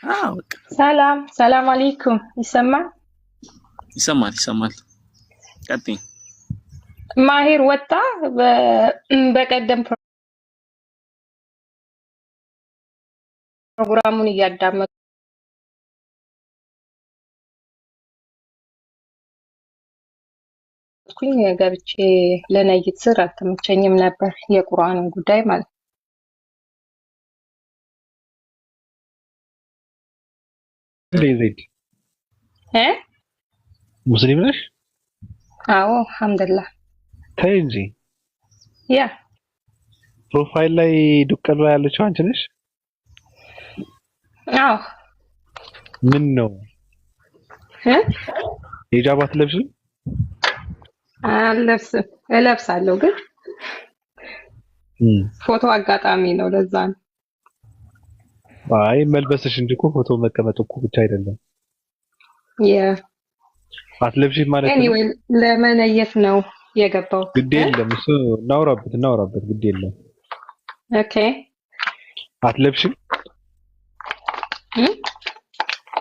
በቃ ሰላም አለይኩም ይሰማል ይሰማል። ቀጥይ። ማሄር ወጣ በቀደም ፕሮግራሙን እያዳመጥኩኝ ገብቼ ለነይት ስር አልተመቸኝም ነበር የቁርአንን ጉዳይ ማለት ዜድ ሙስሊም ነሽ? አዎ አልሐምዱሊላህ። ተይ እንጂ ያ ፕሮፋይል ላይ ዱቀል ላይ ያለችው አንቺ ነሽ? አዎ። ምን ነው ሂጃብ አትለብሽም? አልለብስም። እለብሳለሁ ግን ፎቶ አጋጣሚ ነው ለዛ ነው። አይ መልበስሽ እንጂ እኮ ፎቶ መቀመጥ እኮ ብቻ አይደለም። ያ አትለብሽም ማለት ነው። ኤኒዌይ ለመነየት ነው የገባው። ግድ የለም እሱ እናውራበት ግድ የለም። ኦኬ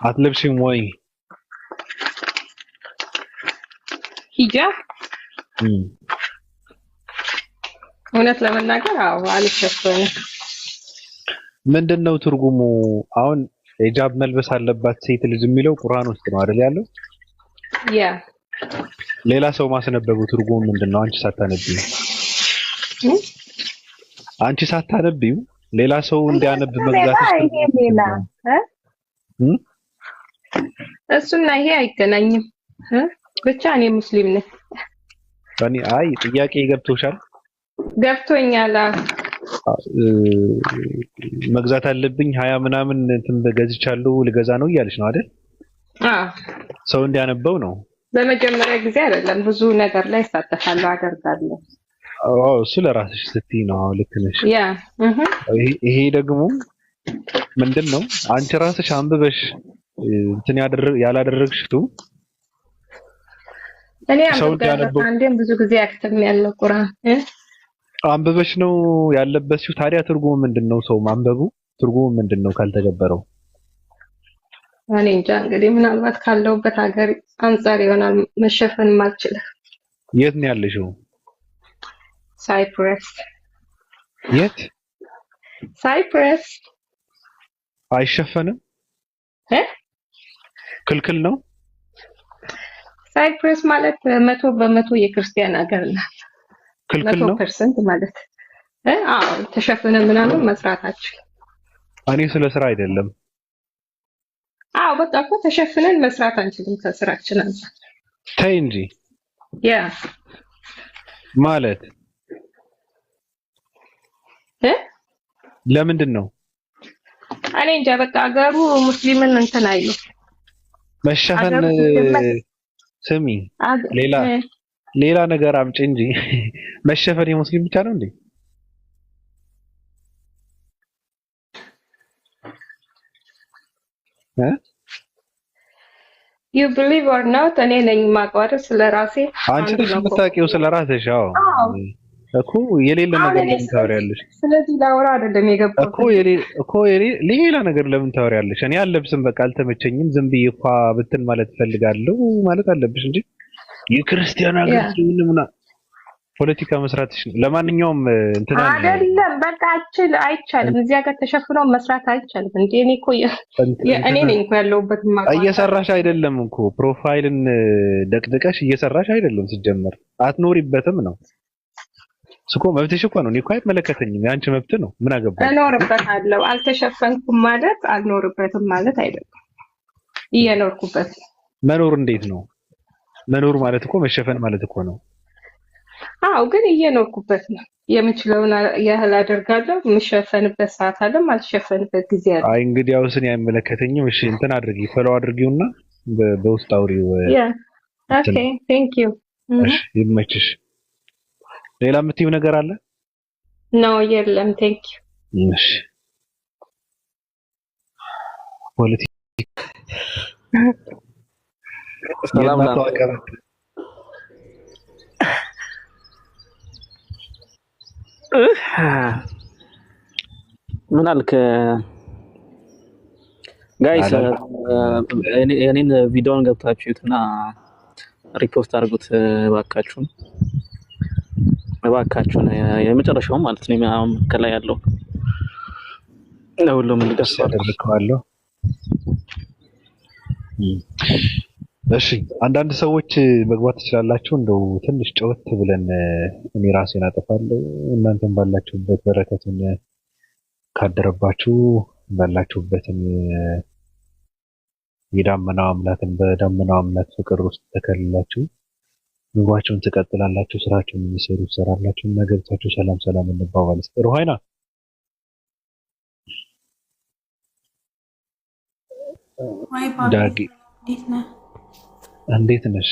አትለብሽም ወይ ሂጃብ? እውነት ለመናገር አዎ አልሸፈንም። ምንድነው ትርጉሙ? አሁን ሂጃብ መልበስ አለባት ሴት ልጅ የሚለው ቁርአን ውስጥ ነው አይደል ያለው? ያ ሌላ ሰው ማስነበቡ ትርጉሙ ምንድነው? አንቺ ሳታነቢው ሌላ ሰው እንዲያነብ መግዛትሽ ሌላ እሱና ይሄ አይገናኝም። ብቻ እኔ ሙስሊም ነኝ። አይ ጥያቄ ገብቶሻል? ገብቶኛል። መግዛት አለብኝ 20 ምናምን እንትን ገዝቻለሁ ልገዛ ነው እያለች ነው አይደል? ሰው እንዲያነበው ነው። በመጀመሪያ ጊዜ አይደለም፣ ብዙ ነገር ላይ እሳተፋለሁ አደርጋለሁ። እሱ ለራስሽ ስትይ ነው። ልክ ነሽ። ያ ይሄ ደግሞ ምንድነው አንቺ ራስሽ አንብበሽ እንትን ያላደረግሽው እኔ አንዴም ብዙ ጊዜ አክተም ያለው ቁርአን አንብበሽ ነው ያለበትሽው። ታዲያ ትርጉሙ ምንድነው? ሰው ማንበቡ ትርጉሙ ምንድነው ካልተገበረው? እኔ እንጃ። እንግዲህ ምናልባት ካለውበት ሀገር አንፃር ይሆናል መሸፈን ማልችል። የት ነው ያለሽው? ሳይፕረስ። የት? ሳይፕረስ። አይሸፈንም? ክልክል ነው? ሳይፕረስ ማለት 100% የክርስቲያን ሀገር ናት። ክልክል ነው 100% ማለት አዎ ተሸፈነ ምናምን መስራታችን። እኔ ስለ ስራ አይደለም። አዎ በቃ እኮ ተሸፍነን መስራት አንችልም ከስራችን አንፃር። ተይ እንጂ ያ ማለት ለምንድን ነው? እኔ እንጃ። በቃ ሀገሩ ሙስሊምን እንትን አይሉ መሸፈን። ስሚ ሌላ ነገር አምጪ እንጂ መሸፈን የሙስሊም ብቻ ነው እንዴ? you believe or not እኔ ነኝ ማቋረ ስለራሴ። አንቺ ነሽ የምታውቂው ስለራስሽ? አዎ እኮ የሌለ ነገር ለምን ታወሪያለሽ? ስለዚህ ላውራ አይደለም የገባው እኮ ሌላ ነገር ለምን ታወሪያለሽ? እኔ አልለብስም በቃ አልተመቸኝም፣ ዝም ብዬ እኮ ብትን ማለት እፈልጋለሁ ማለት አለብሽ እንጂ የክርስቲያን ሀገር ምንምና ፖለቲካ መስራትሽ ነው። ለማንኛውም እንትና አይደለም በቃ አይቻልም። እዚህ ሀገር ተሸፍኖ መስራት አይቻልም እንዴ? እኔ እኮ እኔ ነኝ እኮ ያለሁበት ማቋረ። እየሰራሽ አይደለም እኮ ፕሮፋይልን ደቅደቀሽ እየሰራሽ አይደለም። ሲጀመር አትኖሪበትም ነው እኮ መብትሽ እኮ ነው። እኔ እኮ አይመለከተኝም፣ ያንቺ መብት ነው። ምን አገባኝ? እኖርበታለሁ። አልተሸፈንኩም ማለት አልኖርበትም ማለት አይደለም። እየኖርኩበት። መኖር እንዴት ነው? መኖር ማለት እኮ መሸፈን ማለት እኮ ነው። አዎ ግን እየኖርኩበት ነው። የምችለውን ያህል አደርጋለሁ። የምሸፈንበት ሰዓት አለ፣ ማልሸፈንበት ጊዜ አለ። አይ እንግዲህ ያው እኔ አይመለከተኝም። እሺ እንትን አድርጊ፣ ፎሎው አድርጊውና በውስጥ አውሪው። ኦኬ ቴንክ ዩ። እሺ ይመችሽ። ሌላ የምትይው ነገር አለ? ነው የለም። ቴንክ ዩ። እሺ ፖለቲካ ሰላም ነው። ምን አልክ? ጋይስ አላልኩም። እኔን ቪዲዮውን ገብታችሁትና ሪፖስት አድርጉት እባካችሁን የመጨረሻው ማለት ነው አሁን ከላይ ያለው ለሁሉም እንዲደርስ አደርገዋለሁ። እሺ አንዳንድ ሰዎች መግባት ትችላላችሁ። እንደው ትንሽ ጨወት ብለን እኔ ራሴን አጠፋለሁ። እናንተም ባላችሁበት በረከቱን ካደረባችሁ ባላችሁበትን የዳመናው አምላክን በዳመናው አምላክ ፍቅር ውስጥ ተከልላችሁ ኑሯችሁን ትቀጥላላችሁ። ስራችሁን የሚሰሩ ትሰራላችሁ እና ገብታችሁ ሰላም ሰላም እንባባል። ሩሃይና ዳጊ እንዴት ነሽ?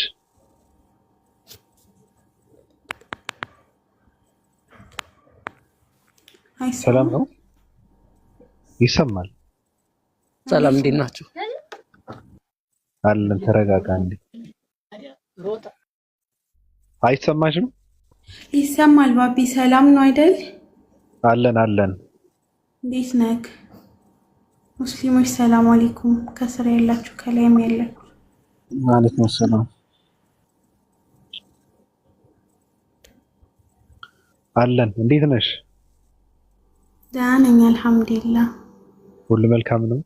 ሰላም ነው? ይሰማል? ሰላም እንዴት ናችሁ? አለን። ተረጋጋ እንዴ። አይሰማሽም? ይሰማል። ባቢ ሰላም ነው አይደል? አለን አለን። እንዴት ነህ? ሙስሊሞች ሰላም አለይኩም። ከስራ ያላችሁ ከላይም ያላችሁ ወአለይኩም ሰላም። አለን። እንዴት ነሽ? ደህና ነኝ አልሐምዱሊላህ። ሁሉ መልካም ነው?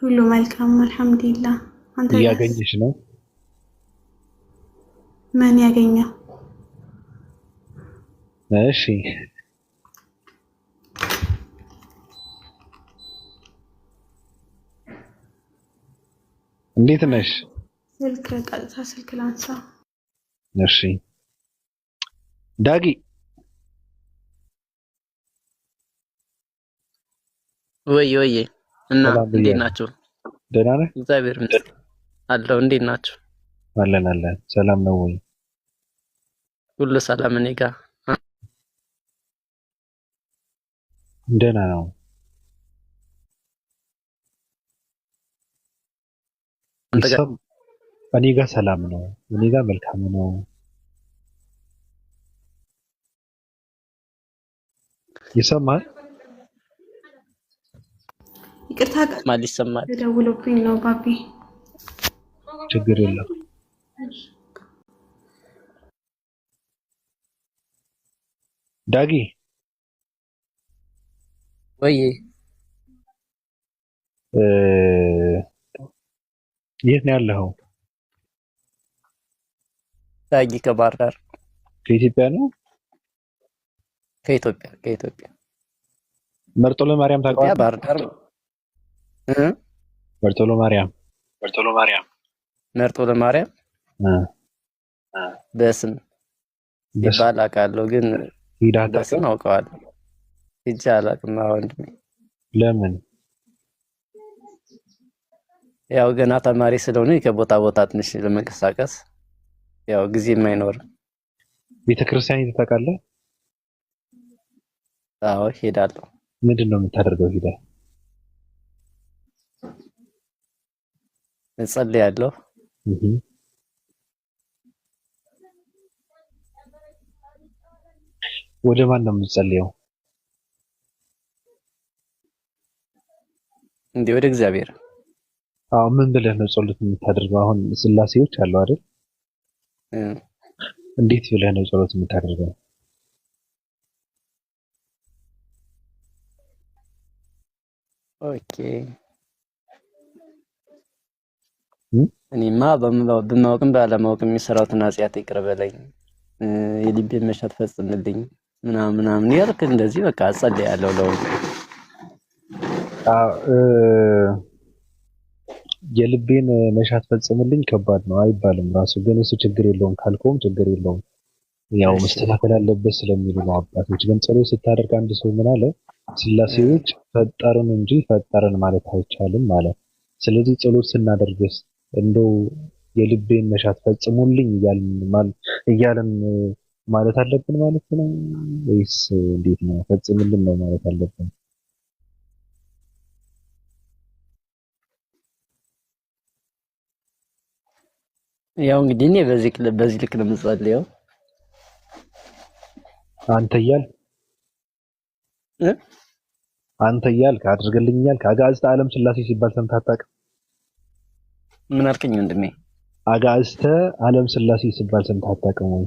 ሁሉ መልካም አልሐምዱሊላህ። አንተ እያገኘሽ ነው? ምን ያገኘው? እሺ እንዴት ነሽ? ስልክ ቀጥታ ስልክ ላንሳ። እሺ ዳጊ ወይ እና እንዴት ናችሁ? ደህና ነህ? እግዚአብሔር ይመስገን አለሁ። እንዴት ናችሁ? አለን። ሰላም ነው ወይ? ሁሉ ሰላም እኔ ጋር ደህና ነው። እኔ ጋር ሰላም ነው። እኔ ጋር መልካም ነው። ይሰማል? ይቅርታ ማል ይሰማል። ደውሎብኝ ነው ባቢ። ችግር የለም። ዳጊ ወይ የት ነው ያለኸው? ዳጊ ከባህር ዳር። ከኢትዮጵያ ነው? ከኢትዮጵያ መርጦ ለማርያም ታውቀዋለህ? ባህር ዳር መርጦ ለማርያም በስም ይባል አውቃለሁ፣ ግን በስም አውቀዋለሁ። ሂጅ አላውቅም ወንድሜ። ለምን? ያው ገና ተማሪ ስለሆነ ከቦታ ቦታ ትንሽ ለመንቀሳቀስ ያው ጊዜ የማይኖር። ቤተክርስቲያን ታውቃለህ? አዎ ሄዳለሁ። ምንድን ነው የምታደርገው ሄደህ? እጸልያለሁ። ወደ ማን ነው የምትጸልየው? እንዴ ወደ እግዚአብሔር። አዎ ምን ብለህ ነው ጸሎት የምታደርገው? አሁን ስላሴዎች አሉ አይደል? እንዴት ብለህ ነው ጸሎት የምታደርገው? ኦኬ እኔማ በማወቅም ባለማወቅም የሰራሁትን ኃጢአት ይቅር በለኝ፣ የልቤን መሻት ፈጽምልኝ ምናምን ያልክ እንደዚህ በቃ እጸልያለሁ ለሁሉ። የልቤን መሻት ፈጽምልኝ ከባድ ነው አይባልም ራሱ፣ ግን እሱ ችግር የለውም ካልከውም ችግር የለውም። ያው መስተካከል አለበት ስለሚሉ ነው አባቶች። ግን ጸሎት ስታደርግ አንድ ሰው ምን አለ? ስላሴዎች ፈጠርን እንጂ ፈጠረን ማለት አይቻልም ማለት። ስለዚህ ጸሎት ስናደርግስ እንደው የልቤን መሻት ፈጽሙልኝ እያልን ማለት አለብን ማለት ነው ወይስ እንዴት ነው? ፈጽምልን ነው ማለት አለብን? ያው እንግዲህ እኔ በዚህ ልክ ነው የምጸልየው። አንተ እያል አንተ እያልክ አድርግልኝ እያልክ አጋዕዝተ ዓለም ሥላሴ ሲባል ሰምተህ አታውቅም? ምን አልከኝ ወንድሜ? አጋዕዝተ ዓለም ሥላሴ ሲባል ሰምተህ አታውቅም ወይ?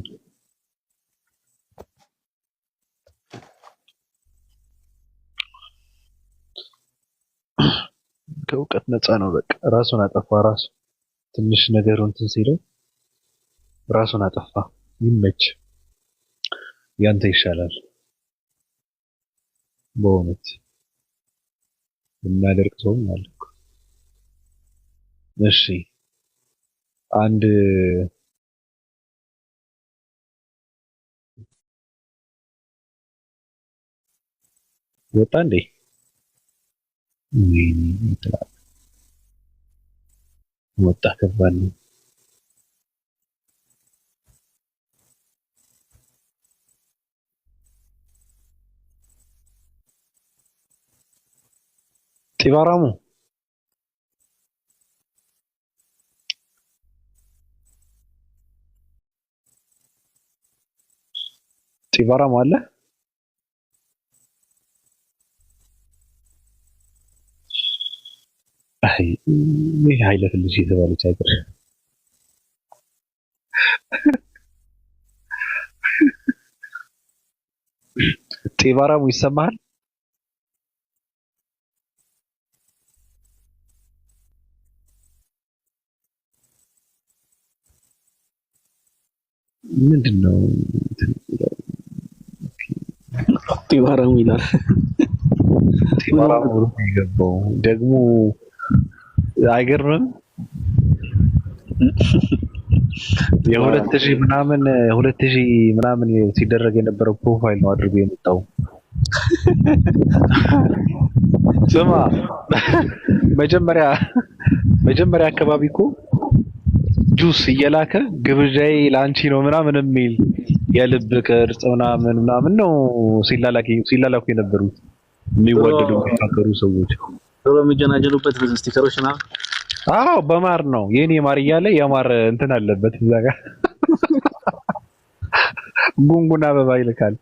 ከእውቀት ነፃ ነው። በቃ ራሱን አጠፋ። ራሱ ትንሽ ነገሩን እንትን ሲለው ራሱን አጠፋ። ይመች፣ ያንተ ይሻላል በእውነት እናደርቅ ሰው ማለት ነው። እሺ አንድ ወጣ እንዴ? ወጣ ከባድ ነው። ጢባራሙ ጢባራሙ አለ? አይ ይሄ ኃይለ ፍልሽ የተባለች ሀገር ጢባራሙ ይሰማሃል? ምንድነው ጢባራሙ ይላል። ጢባራሙ ይገባው ደግሞ አይገርምም? የ2000 ምናምን ሲደረግ የነበረው ፕሮፋይል ነው አድርጎ የመጣው። ስማ መጀመሪያ አካባቢ እኮ ጁስ እየላከ ግብዣዬ ላንቺ ነው ምናምን የሚል የልብ ቅርጽ ምናምን ነው ሲላላኩ የነበሩት የሚወደዱ የሚፋቀሩ ሰዎች ዶሮ የሚጀናጀኑበት ስቲከሮች ምናምን። አዎ በማር ነው የኔ ማር እያለ የማር እንትን አለበት እዛ ጋር ጉንጉን አበባ ይልካል።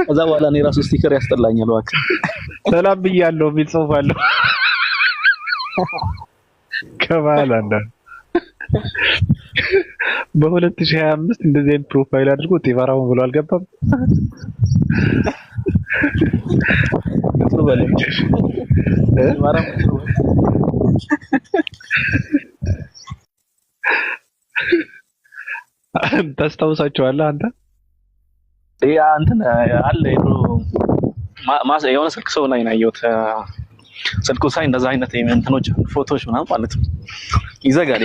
ከዛ በኋላ እኔ ራሱ ስቲከር ያስጠላኛል። እባክህ ሰላም ብያለሁ የሚል ጽሑፍ አለው ከባላ እንደ በ2025 እንደዚህ አይነት ፕሮፋይል አድርጎ ጢባራሙ ብሎ አልገባም። ታስታውሳቸዋለህ አንተ? ያ እንትን አለ የሆነ ስልክ ሰው ላይ ነው ያየሁት። ስልኩ ሳይ እንደዛ አይነት እንትኖች ፎቶዎች ምናምን ማለት ነው ይዘጋል።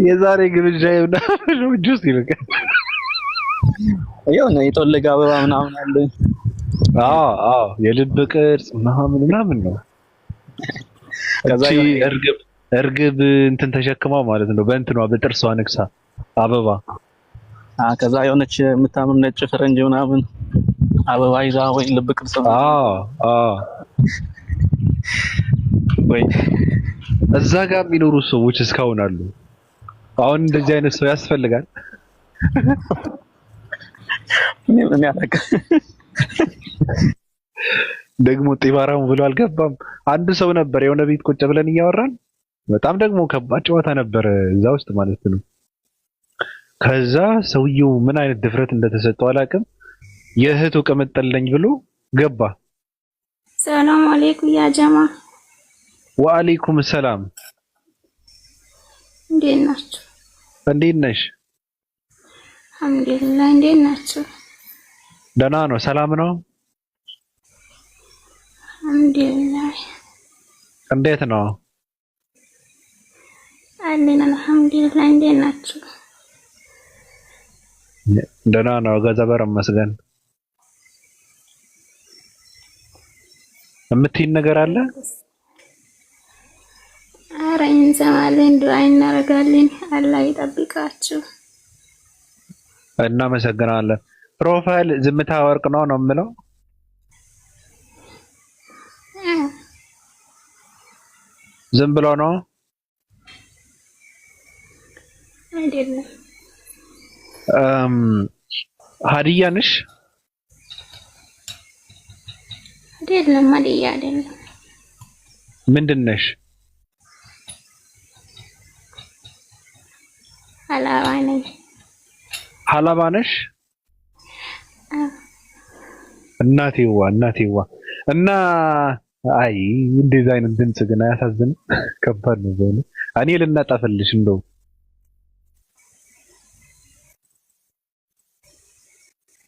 የዛሬ ግብዣዬ ምናምን ጁስ ይልካል። ያው ነው የጠወለገ አበባ ምናምን አለ። አዎ የልብ ቅርጽ ምናምን ነው። ከዛ እርግብ እንትን ተሸክማ ማለት ነው በእንትኗ በጥርሷ ነክሳ አበባ። ከዛ የሆነች የምታምር ነጭ ፈረንጅ ምናምን አበባ ይዛ ወይ ልብ ቅርጽ ነው። ወይ እዛ ጋር የሚኖሩ ሰዎች እስካሁን አሉ። አሁን እንደዚህ አይነት ሰው ያስፈልጋል? ምን ያደርግ ደግሞ ጢባራሙ ብሎ አልገባም። አንድ ሰው ነበር የሆነ ቤት ቁጭ ብለን እያወራን በጣም ደግሞ ከባድ ጨዋታ ነበር እዛ ውስጥ ማለት ነው። ከዛ ሰውየው ምን አይነት ድፍረት እንደተሰጠው አላውቅም። የእህቱ ቅምጥል ነኝ ብሎ ገባ። ሰላም አለይኩም ያ ጀማ። ወአለይኩም ሰላም። እንዴት ናችሁ? እንዴት ነሽ? አልሐምዱሊላህ። እንዴት ናችሁ? ደህና ነው። ሰላም ነው። አልሐምዱሊላህ። እንዴት ነው? አለን አልሐምዱሊላህ። እንዴት ናችሁ? ደህና ነው። ገዘበር መስገን የምትይን ነገር አለ? ኧረ እንሰማለን፣ ዱዓ እናደርጋለን። አላህ ይጠብቃችሁ። እናመሰግናለን። ፕሮፋይል ዝምታ ወርቅ ነው የምለው። ዝም ብሎ ነው አይደለም። ሀዲያ ነሽ? አይደለም ሀዲያ አይደለም። ምንድን ነሽ? ሀላባ ነኝ። ሀላባ ነሽ? እናቴዋ እና አይ እንደዚህ አይነት ድምጽ ግን አያሳዝንም? ከባድ ነው በእውነት። እኔ ልናጣፈልሽ እንደው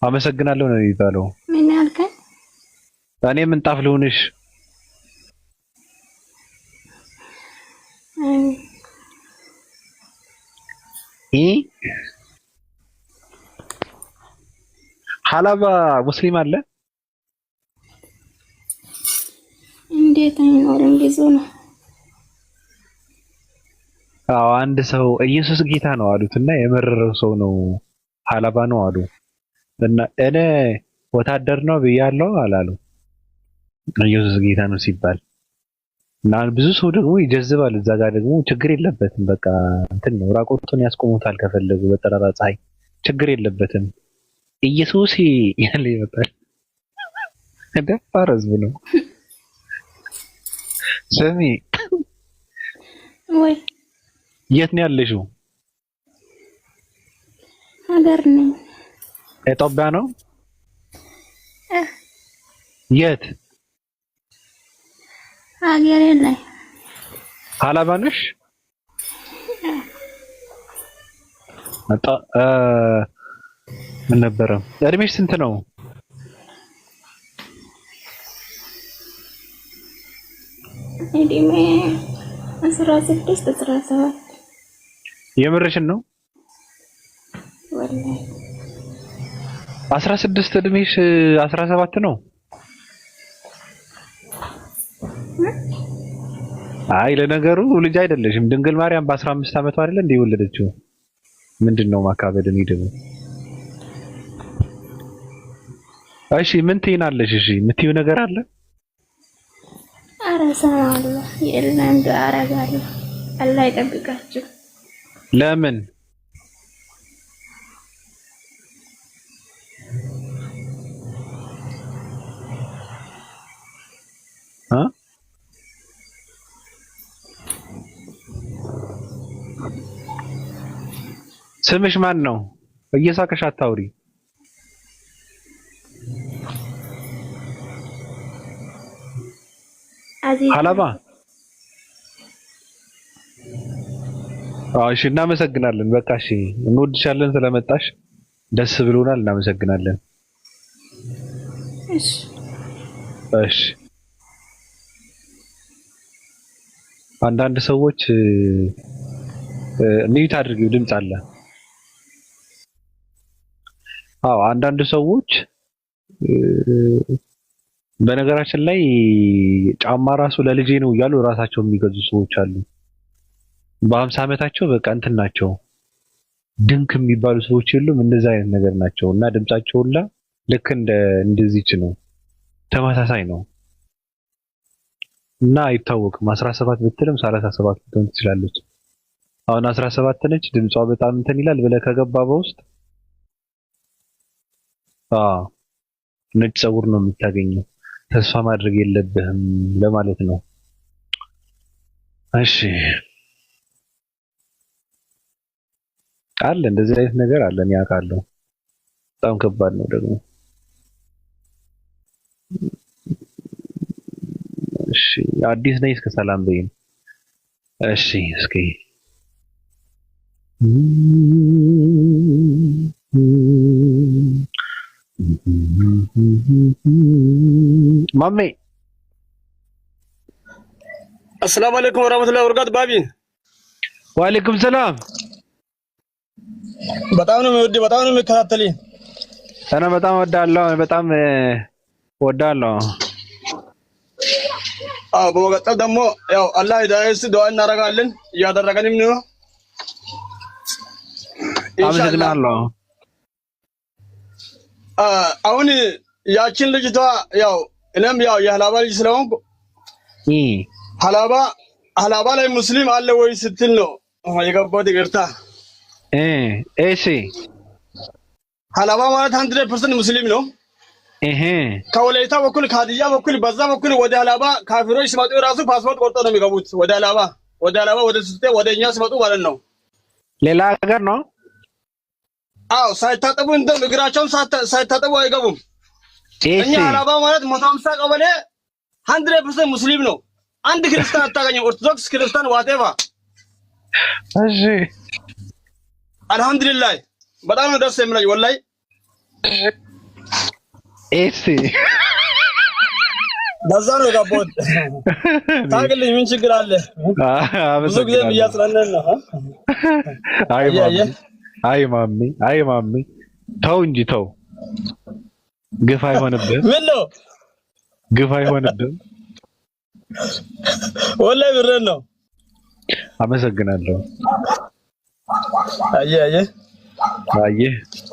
አመሰግናለሁ ነው የሚባለው። ምን ያልከኝ? እኔ ምንጣፍ ልሆንሽ። ሀላባ ሙስሊም አለ? እንዴት አይኖርም? ብዙ ነው። አዎ አንድ ሰው ኢየሱስ ጌታ ነው አሉትና የመረረው ሰው ነው ሀላባ ነው አሉ። እና እኔ ወታደር ነው ብያለሁ አላሉ ኢየሱስ ጌታ ነው ሲባል። እና ብዙ ሰው ደግሞ ይጀዝባል። እዛ ጋር ደግሞ ችግር የለበትም። በቃ እንትን ነው ራቆቱን ያስቆሙታል ከፈለጉ በጠራራ ፀሐይ ችግር የለበትም። ኢየሱስ ያለ ይመጣል። ደፋር ህዝብ ነው። ስሚ ወይ የት ነው ያለሽው? ሀገር ነኝ። ኢትዮጵያ ነው? የት ሀገር ላይ? ሀላባ ነሽ? ምን ነበረ እድሜሽ ስንት ነው? እድሜ 16 17። የምርሽን ነው? ወላሂ 16 እድሜሽ 17 ነው? አይ ለነገሩ ልጅ አይደለሽም። ድንግል ማርያም በ15 ዓመቷ አይደል እንደ የወለደችው? ምንድነው ማካበድን ይደው? እሺ ምን ትይናለሽ? እሺ የምትይው ነገር አለ? ኧረ እሰማለሁ። የለም ዱዓ አደርጋለሁ። አላህ ይጠብቃችሁ። ለምን? ስምሽ ማን ነው? እየሳቀሽ አታውሪ። ሀላባ። እሺ እናመሰግናለን። በቃ እሺ እንወድሻለን። ስለመጣሽ ደስ ብሎናል። እናመሰግናለን። እሺ አንዳንድ ሰዎች ሚዩት አድርጊው፣ ድምጽ አለ። አዎ አንዳንድ ሰዎች በነገራችን ላይ ጫማ ራሱ ለልጄ ነው እያሉ ራሳቸው የሚገዙ ሰዎች አሉ። በ50 ዓመታቸው በቃ እንትን ናቸው። ድንክ የሚባሉ ሰዎች የሉም? እንደዛ አይነት ነገር ናቸው። እና ድምጻቸው ሁላ ልክ እንደዚህች ነው፣ ተመሳሳይ ነው። እና አይታወቅም 17 ብትልም 37 ብትሆን ትችላለች። አሁን 17 ነች፣ ድምጿ በጣም እንትን ይላል ብለህ ከገባ በውስጥ ነጭ ፀጉር ነው የምታገኘው። ተስፋ ማድረግ የለብህም ለማለት ነው። እሺ አለ እንደዚህ አይነት ነገር አለ፣ እኔ አውቃለሁ። በጣም ከባድ ነው ደግሞ። እሺ አዲስ ነኝ፣ እስከ ሰላም በይኝ። እሺ እስኪ ማሜ አሰላሙ አለይኩም ወራህመቱላሂ ወበረካቱ። ባቢ ወአለይኩም ሰላም። በጣም ነው የምወድ፣ በጣም ነው የምከታተልኝ። እኔ በጣም ወዳለሁ፣ በጣም ወዳለሁ። በመቀጠል ደግሞ ያው አላህ ሂዳየት ዱዓ እናደርጋለን፣ እያደረገንም ነው። አመሰግናለሁ። አሁን ያችን ልጅቷ ያው እኔም ያው የሀላባ ልጅ ስለሆንኩ ሀላባ ላይ ሙስሊም አለ ወይ ስትል ነው የገባሁት። ይቅርታ። እሺ ሀላባ ማለት 100% ሙስሊም ነው። ከወላይታ በኩል ከሀዲያ በኩል በዛ በኩል ወደ ሀላባ ካፊሮች ሲመጡ ራሱ ፓስፖርት ቆርጦ ነው የሚገቡት ወደ ሀላባ ወደ ስልጤ ወደኛ ሲመጡ ማለት ነው። ሌላ ሀገር ነው። አዎ ሳይታጠቡ እንደው እግራቸውን ሳይታጠቡ አይገቡም። እኛ ሀላባ ማለት 150 ቀበሌ 100% ሙስሊም ነው። አንድ ክርስቲያን አታገኝም። ኦርቶዶክስ ክርስቲያን ዋቴቫ። እሺ አልহামዱሊላህ በጣም ነው ደስ የሚለኝ ወላሂ። እሺ በዛ ነው የገባሁት። ታግልኝ ምን ችግር አለ? ብዙ ጊዜ እያጽናናን ነው። አይ ማሚ ተው እንጂ ተው። ግፍ አይሆንብህም። ምን ነው ግፍ አይሆንብህም። ወላሂ ብሬን ነው። አመሰግናለሁ። አየ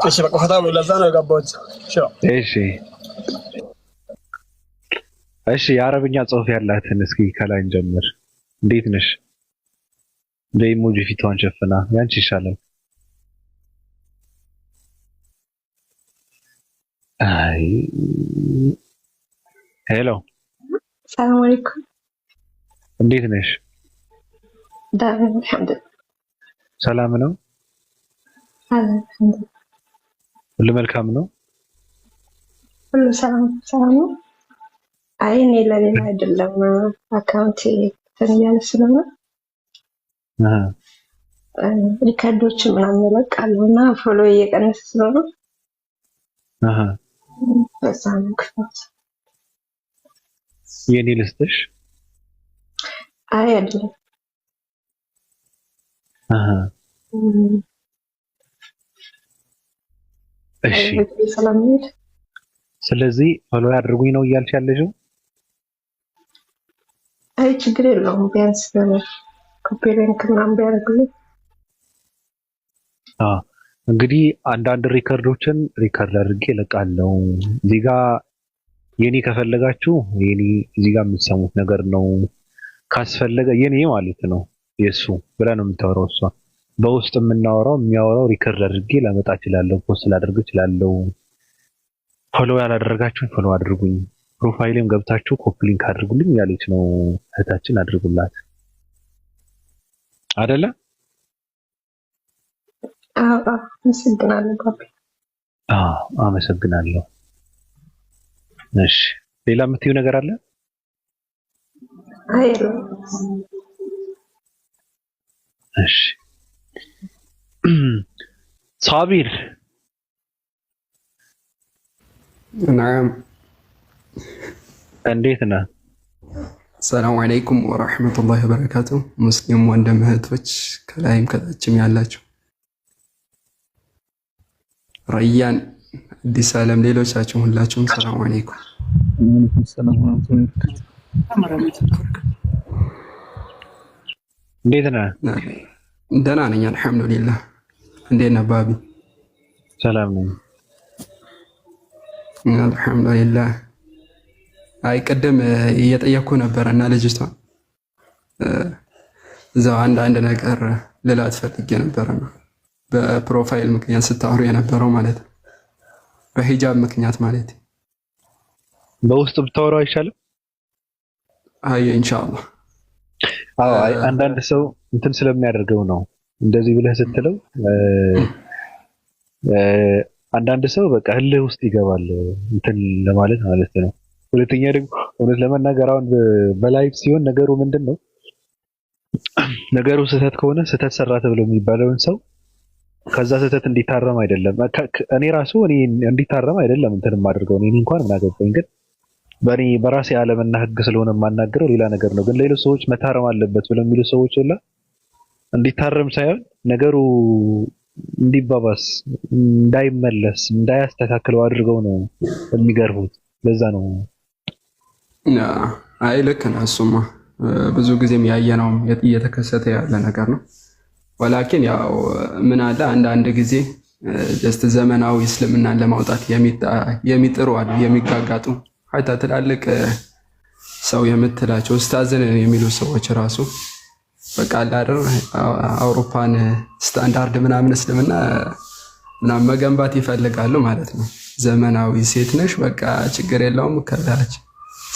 እሺ በቃ ፈታ ለዛ ነው የገባሁት። እሺ የአረብኛ ጽሑፍ ያላትን እስኪ ከላይ እንጀምር። እንዴት ነሽ? በኢሞጂ ፊቷን ሸፍና ያንቺ ይሻላል። አይ ሄሎ ሰላም አለይኩም። እንዴት ነሽ? ደህና አልሐምዱሊላህ። ሰላም ነው? አልሐምዱሊላህ። ሁሉ መልካም ነው? ሁሉ ሰላም ነው። አይ እኔ ለሌላ አይደለም አካውንት ተንያለ ስለሆነ ሪካርዶች ምናምን እለቃለሁና ፎሎ እየቀነሰ ስለሆነ በዛ ነው ክፈት። የኔ ልስጥሽ? አይ አይደለም። እሺ ስለዚህ ፎሎ ያድርጉኝ ነው እያልሽ ያለሽው? አይ ችግር የለውም ቢያንስ ኮፒ ሊንክ ምናምን ቢያደርግልኝ። እንግዲህ አንዳንድ ሪከርዶችን ሪከርድ አድርጌ እለቃለሁ። እዚህ ጋር የኔ ከፈለጋችሁ የኔ እዚህ ጋር የምትሰሙት ነገር ነው። ካስፈለገ የኔ ማለት ነው የሱ ብላ ነው የምታወራው እሷ። በውስጥ የሚያወራው ሪከርድ አድርጌ ላመጣ እችላለሁ፣ ፖስት ላደርግ እችላለሁ። ፎሎ ያላደረጋችሁ ፎሎ አድርጉኝ፣ ፕሮፋይልም ገብታችሁ ኮፒ ሊንክ አድርጉልኝ ያለች ነው እህታችን። አድርጉላት አይደለ? አመሰግናለሁ። እሺ ሌላ የምትይው ነገር አለ? እሺ ሳቢር نعم እንዴት ነህ? ሰላም አለይኩም ወራህመቱላሂ ወበረካቱ። ሙስሊም ወንድም እህቶች ከላይም ከታችም ያላችሁ ረያን አዲስ ዓለም ሌሎቻችሁ ሁላችሁም ሰላም አለይኩም። እንዴት ነህ? ደህና ነኝ አልሐምዱሊላህ። እንዴት ነህ ባቢ? ሰላም ነኝ አልሐምዱሊላህ። አይ ቅድም እየጠየኩ ነበር እና ልጅቷ እዛው አንድ ነገር ልላት ፈልጌ ነበር ነው በፕሮፋይል ምክንያት ስታወሩ የነበረው ማለት ነው። በሂጃብ ምክንያት ማለት በውስጥ ብታወራው አይሻልም? አይ ኢንሻአላህ። አይ አንዳንድ ሰው እንትን ስለሚያደርገው ነው እንደዚህ ብለህ ስትለው አንዳንድ ሰው በቃ ህልህ ውስጥ ይገባል እንትን ለማለት ማለት ነው። ሁለተኛ ደግሞ እውነት ለመናገር አሁን በላይቭ ሲሆን ነገሩ ምንድነው? ነገሩ ስህተት ከሆነ ስህተት ሰራ ተብሎ የሚባለውን ሰው ከዛ ስህተት እንዲታረም አይደለም። እኔ እንዲታረም አይደለም እንትን የማደርገው እኔ እንኳን ምን አገባኝ። ግን በራሴ ዓለምና ህግ ስለሆነ የማናገረው ሌላ ነገር ነው። ግን ሌሎች ሰዎች መታረም አለበት ብለው የሚሉ ሰዎች ሁላ እንዲታረም ሳይሆን ነገሩ እንዲባባስ፣ እንዳይመለስ፣ እንዳያስተካክለው አድርገው ነው የሚገርቡት። ለዛ ነው አይ ልክ ነው። እሱማ ብዙ ጊዜም ያየነው እየተከሰተ ያለ ነገር ነው። ወላኪን ያው ምን አለ አንዳንድ ጊዜ ጀስት ዘመናዊ እስልምናን ለማውጣት የሚጥሩ አሉ፣ የሚጋጋጡ ሀታ ትላልቅ ሰው የምትላቸው ኡስታዝን የሚሉ ሰዎች ራሱ በቃ አይደል አውሮፓን ስታንዳርድ ምናምን እስልምና ምናምን መገንባት ይፈልጋሉ ማለት ነው። ዘመናዊ ሴት ነሽ በቃ ችግር የለውም ከታች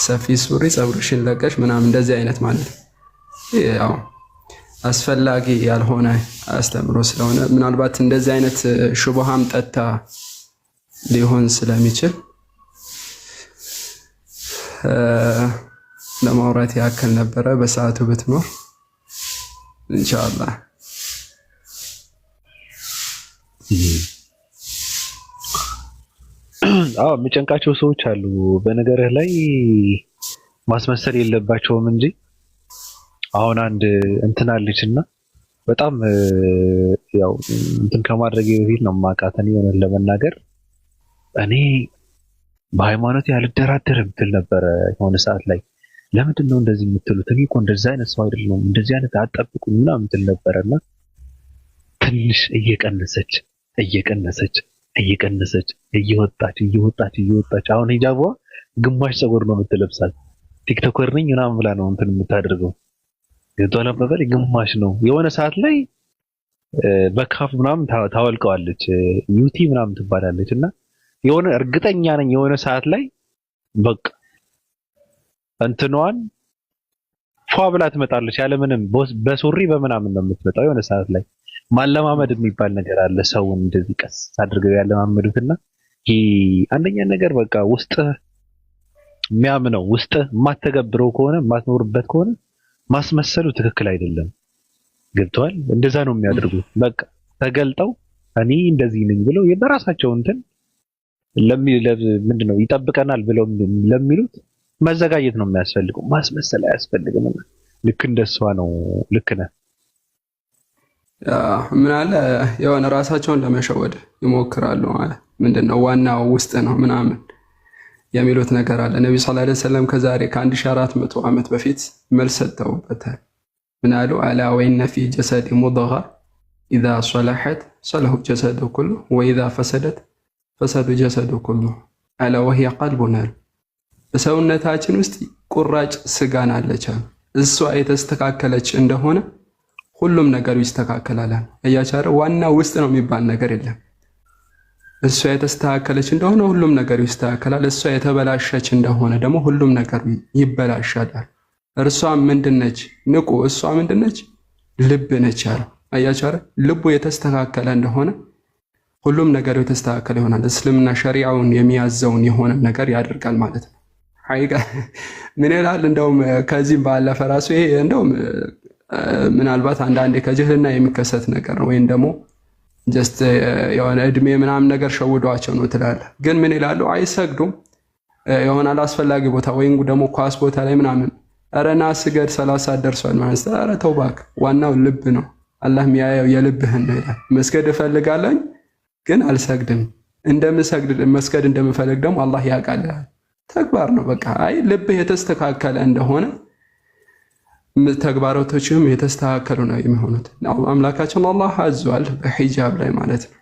ሰፊ ሱሪ ፀጉርሽን ለቀሽ ምናምን እንደዚህ አይነት ማለት ነው። ያው አስፈላጊ ያልሆነ አስተምሮ ስለሆነ ምናልባት እንደዚህ አይነት ሹብሃም ጠታ ሊሆን ስለሚችል ለማውራት ያክል ነበረ። በሰዓቱ ብትኖር ኢንሻአላህ። አዎ የሚጨንቃቸው ሰዎች አሉ። በነገርህ ላይ ማስመሰል የለባቸውም እንጂ አሁን አንድ እንትን አለችና በጣም ያው እንትን ከማድረግ በፊት ነው ማቃተን የሆነ ለመናገር እኔ በሃይማኖት ያልደራደርም ትል ነበረ የሆነ ሰዓት ላይ። ለምንድን ነው እንደዚህ የምትሉት? እኔ እኮ እንደዚህ አይነት ሰው አይደለሁም እንደዚህ አይነት አጠብቁኝ ምናምን ትል ነበረና ትንሽ እየቀነሰች እየወጣች አሁን ሂጃቧ ግማሽ ፀጉር ነው የምትለብሳት። ቲክቶከር ነኝ ምናምን ብላ ነው እንትን የምታደርገው። የቷላ በበል ግማሽ ነው። የሆነ ሰዓት ላይ በካፍ ምናምን ታወልቀዋለች። ዩቲ ምናምን ትባላለች እና የሆነ እርግጠኛ ነኝ የሆነ ሰዓት ላይ በቃ እንትኗን ፏ ብላ ትመጣለች። ያለምንም በሱሪ በምናምን ነው የምትመጣው። የሆነ ሰዓት ላይ ማለማመድ የሚባል ነገር አለ። ሰውን እንደዚህ ቀስ አድርገው ያለማመዱትና ይሄ አንደኛ ነገር በቃ ውስጥ የሚያምነው ውስጥ የማትተገብረው ከሆነ የማትኖርበት ከሆነ ማስመሰሉ ትክክል አይደለም። ገብቷል? እንደዛ ነው የሚያደርጉት። በቃ ተገልጠው እኔ እንደዚህ ነኝ ብለው በራሳቸው እንትን ምንድነው ይጠብቀናል ብለው ለሚሉት መዘጋጀት ነው የሚያስፈልገው። ማስመሰል አያስፈልግም። ልክ እንደሷ ነው። ልክ ነህ። ምን አለ የሆነ ራሳቸውን ለመሸወድ ይሞክራሉ። ምንድነው ዋናው ውስጥ ነው ምናምን የሚሉት ነገር አለ። ነብዩ ሰለላሁ ዐለይሂ ወሰለም ከዛሬ ከ1400 ዓመት በፊት መልስ ሰጥተውበታል። ምን አሉ? አላ ወኢነ ፊ ጀሰዲ ሙድጋ ኢዛ ሶለሐት ሰለሐ ጀሰዱ ኩሉ ወኢዛ ፈሰደት ፈሰደ ጀሰዱ ኩሉ አላ ወሂየ ቀልቡና። በሰውነታችን ውስጥ ቁራጭ ስጋን አለች። እሷ የተስተካከለች እንደሆነ ሁሉም ነገር ይስተካከላል። አያቻረ ዋና ውስጥ ነው የሚባል ነገር የለም። እሷ የተስተካከለች እንደሆነ ሁሉም ነገር ይስተካከላል። እሷ የተበላሸች እንደሆነ ደግሞ ሁሉም ነገር ይበላሻል። እርሷ ምንድነች? ንቁ። እሷ ምንድነች? ልብ ነች ያለው። አያቻረ ልቡ የተስተካከለ እንደሆነ ሁሉም ነገር የተስተካከለ ይሆናል። እስልምና ሸሪዓውን የሚያዘውን የሆነ ነገር ያደርጋል ማለት ነው። ሐቂቃ ምን ይላል? እንደውም ከዚህም ባለፈ ራሱ ይሄ እንደውም ምናልባት አንዳንዴ ከጅህልና የሚከሰት ነገር ነው፣ ወይም ደግሞ ጀስት የሆነ እድሜ ምናምን ነገር ሸውዷቸው ነው ትላለህ። ግን ምን ይላሉ? አይሰግዱም የሆነ አላስፈላጊ ቦታ ወይም ደግሞ ኳስ ቦታ ላይ ምናምን ኧረ ና ስገድ 30 ደርሷል ማለት ነው። ኧረ ተው እባክህ፣ ዋናው ልብ ነው። አላህ የሚያየው የልብህን ነው ይላል። መስገድ እፈልጋለሁ ግን አልሰግድም። መስገድ እንደምፈልግ ደግሞ አላህ ያውቃል። ተግባር ነው በቃ። አይ ልብህ የተስተካከለ እንደሆነ ተግባራቶችም የተስተካከሉ ነው የሚሆኑት። አምላካችን አላህ አዟል በሂጃብ ላይ ማለት ነው።